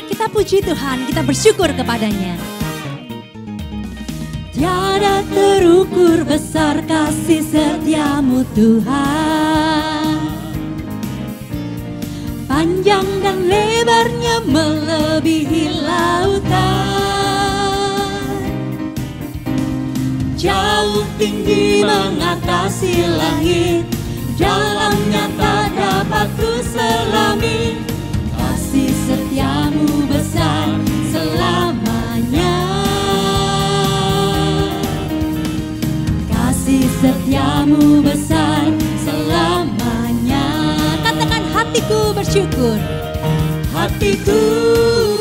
Kita puji Tuhan, kita bersyukur kepadanya. Tiada terukur besar kasih setiamu Tuhan. Panjang dan lebarnya melebihi lautan. Jauh tinggi mengatasi langit, dalamnya tak dapat ku selami. Kasih setiamu besar selamanya. Setiamu besar selamanya. Katakan hatiku bersyukur. Hatiku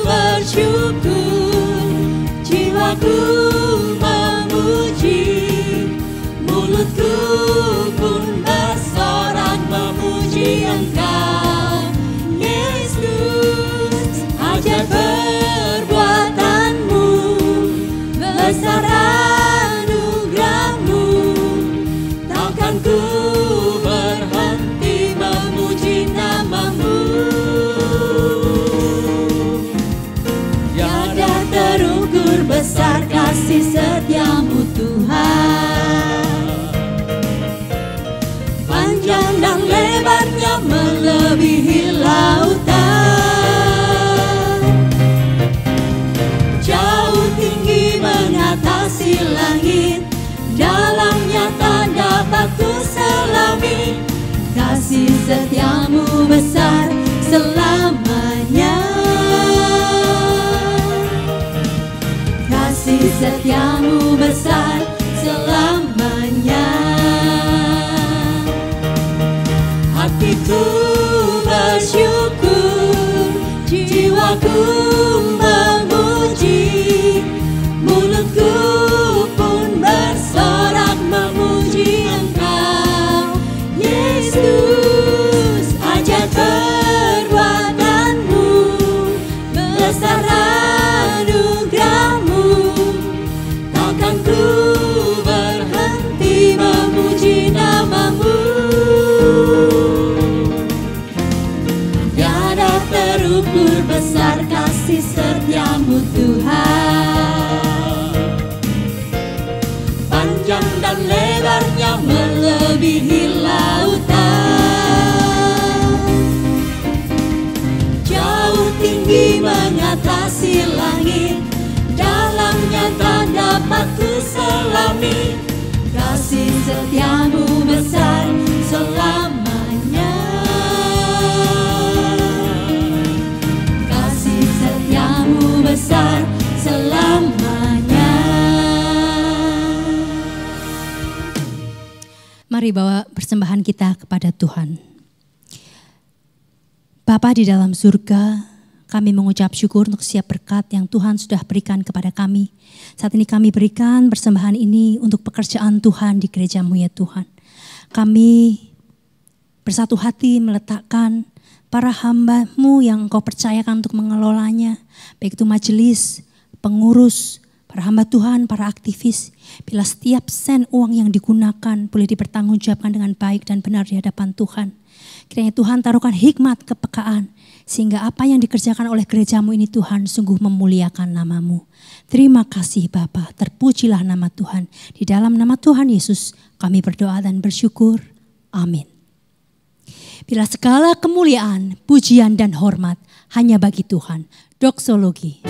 bersyukur, jiwaku memuji, mulutku pun bersorak memuji Engkau, Yesus. Ajaib perbuatanmu, besar anugerahmu, ku berhenti memuji namamu. Tiada terukur besar kasih setiamu Tuhan. Panjang dan lebarnya melebihi lautan. Jauh tinggi mengatasi langit, dalamnya tak dapat ku selami. Kasih setiamu besar selamanya. Kasih setiamu besar selamanya. Hatiku bersyukur, jiwaku memuji, mulutku pun bersorak memuji Engkau, Yesus. Ajaib perbuatanmu, besar anugerahmu, takkan ku berhenti memuji namamu. besarnya melebihi lautan, jauh tinggi mengatasi langit, dalamnya tak dapat kuselami. Kasih setiamu besar selamanya, kasih setiamu besar selamanya. Mari bawa persembahan kita kepada Tuhan. Bapa di dalam surga, kami mengucap syukur untuk setiap berkat yang Tuhan sudah berikan kepada kami. Saat ini kami berikan persembahan ini untuk pekerjaan Tuhan di gereja-Mu ya Tuhan. Kami bersatu hati meletakkan para hamba-Mu yang Engkau percayakan untuk mengelolanya. Baik itu majelis, pengurus, para hamba Tuhan, para aktivis. Bila setiap sen uang yang digunakan boleh dipertanggungjawabkan dengan baik dan benar di hadapan Tuhan. Kiranya Tuhan taruhkan hikmat, kepekaan, sehingga apa yang dikerjakan oleh gereja-Mu ini Tuhan sungguh memuliakan nama-Mu. Terima kasih Bapa, terpujilah nama Tuhan. Di dalam nama Tuhan Yesus kami berdoa dan bersyukur. Amin. Bila segala kemuliaan, pujian dan hormat hanya bagi Tuhan. Doksologi.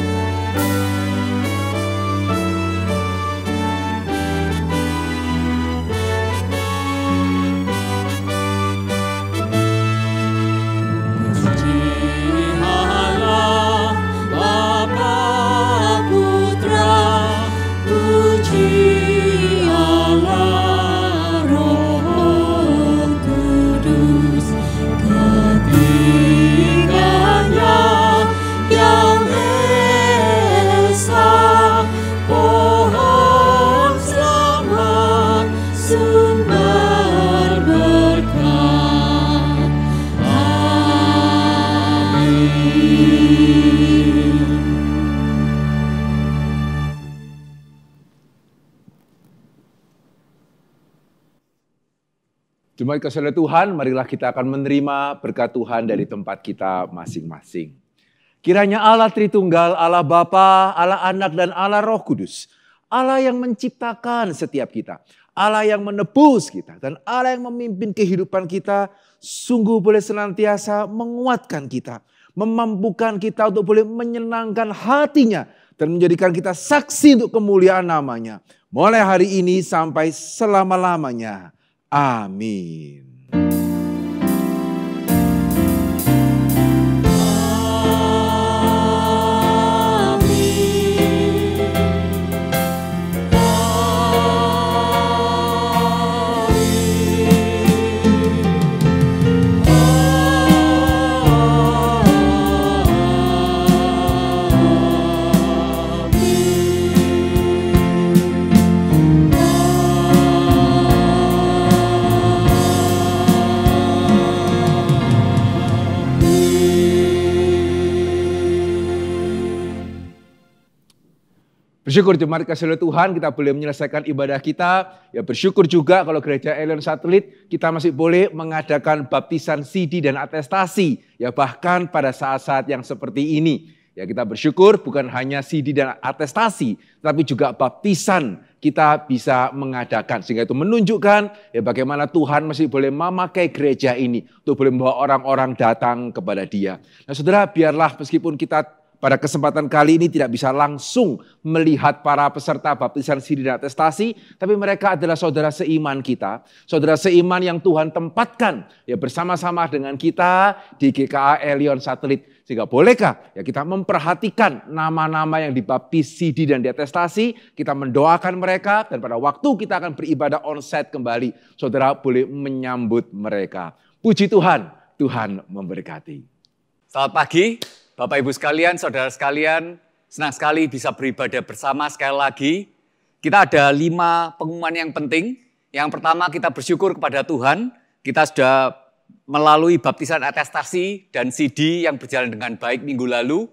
Jemaat kasih oleh Tuhan, marilah kita akan menerima berkat Tuhan dari tempat kita masing-masing. Kiranya Allah Tritunggal, Allah Bapa, Allah Anak dan Allah Roh Kudus, Allah yang menciptakan setiap kita, Allah yang menebus kita, dan Allah yang memimpin kehidupan kita, sungguh boleh senantiasa menguatkan kita, memampukan kita untuk boleh menyenangkan hatinya, dan menjadikan kita saksi untuk kemuliaan namanya. Mulai hari ini sampai selama-lamanya. Amin. Bersyukur jemaat kasih oleh Tuhan kita boleh menyelesaikan ibadah kita. Ya bersyukur juga kalau gereja Elion Satelit kita masih boleh mengadakan baptisan CD dan atestasi. Ya bahkan pada saat-saat yang seperti ini. Ya kita bersyukur bukan hanya CD dan atestasi. Tapi juga baptisan kita bisa mengadakan. Sehingga itu menunjukkan ya bagaimana Tuhan masih boleh memakai gereja ini. Untuk boleh membawa orang-orang datang kepada Dia. Nah saudara biarlah meskipun kita pada kesempatan kali ini tidak bisa langsung melihat para peserta baptisan CD dan atestasi, tapi mereka adalah saudara seiman kita, saudara seiman yang Tuhan tempatkan ya bersama-sama dengan kita di GKA Elion Satelit. Sehingga bolehkah ya kita memperhatikan nama-nama yang dibaptis CD dan diatestasi, kita mendoakan mereka dan pada waktu kita akan beribadah onsite kembali, saudara boleh menyambut mereka. Puji Tuhan, Tuhan memberkati. Selamat pagi. Bapak Ibu sekalian, saudara sekalian, senang sekali bisa beribadah bersama sekali lagi. Kita ada 5 pengumuman yang penting. Yang pertama kita bersyukur kepada Tuhan, kita sudah melalui baptisan atestasi dan CD yang berjalan dengan baik minggu lalu.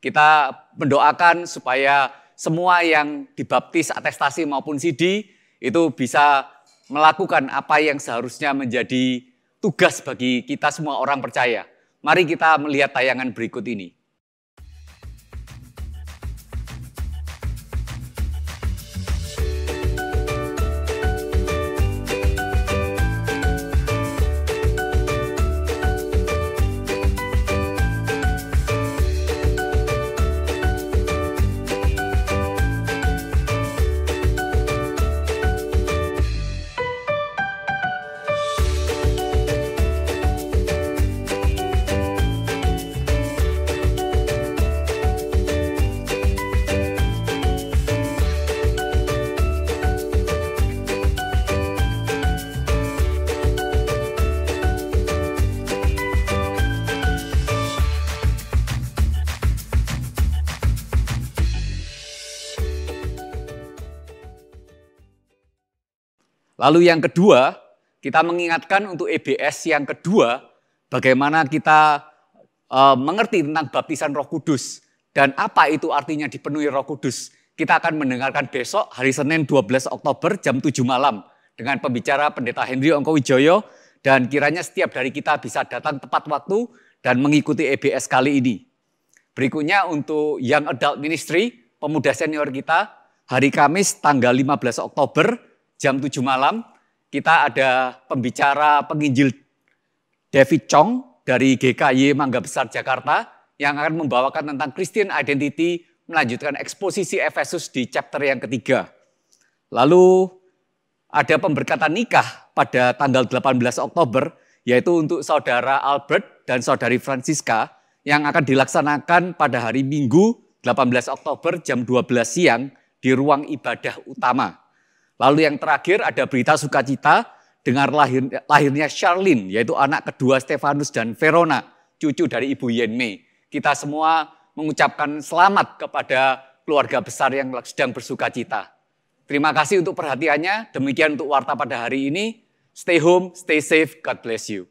Kita mendoakan supaya semua yang dibaptis atestasi maupun CD itu bisa melakukan apa yang seharusnya menjadi tugas bagi kita semua orang percaya. Mari kita melihat tayangan berikut ini. Lalu yang kedua, kita mengingatkan untuk EBS yang kedua, bagaimana kita mengerti tentang baptisan Roh Kudus dan apa itu artinya dipenuhi Roh Kudus. Kita akan mendengarkan besok hari Senin 12 Oktober jam 7 malam dengan pembicara Pendeta Henry Ongkowijoyo, dan kiranya setiap dari kita bisa datang tepat waktu dan mengikuti EBS kali ini. Berikutnya untuk Young Adult Ministry, pemuda senior kita, hari Kamis tanggal 15 Oktober jam 7 malam, kita ada pembicara penginjil David Chong dari GKY Mangga Besar Jakarta yang akan membawakan tentang Christian Identity, melanjutkan eksposisi Efesus di chapter yang ketiga. Lalu ada pemberkatan nikah pada tanggal 18 Oktober, yaitu untuk Saudara Albert dan Saudari Francisca yang akan dilaksanakan pada hari Minggu 18 Oktober jam 12 siang di ruang ibadah utama. Lalu yang terakhir ada berita sukacita dengan lahirnya Charlene, yaitu anak kedua Stefanus dan Verona, cucu dari Ibu Yenme. Kita semua mengucapkan selamat kepada keluarga besar yang sedang bersukacita. Terima kasih untuk perhatiannya. Demikian untuk warta pada hari ini. Stay home, stay safe, God bless you.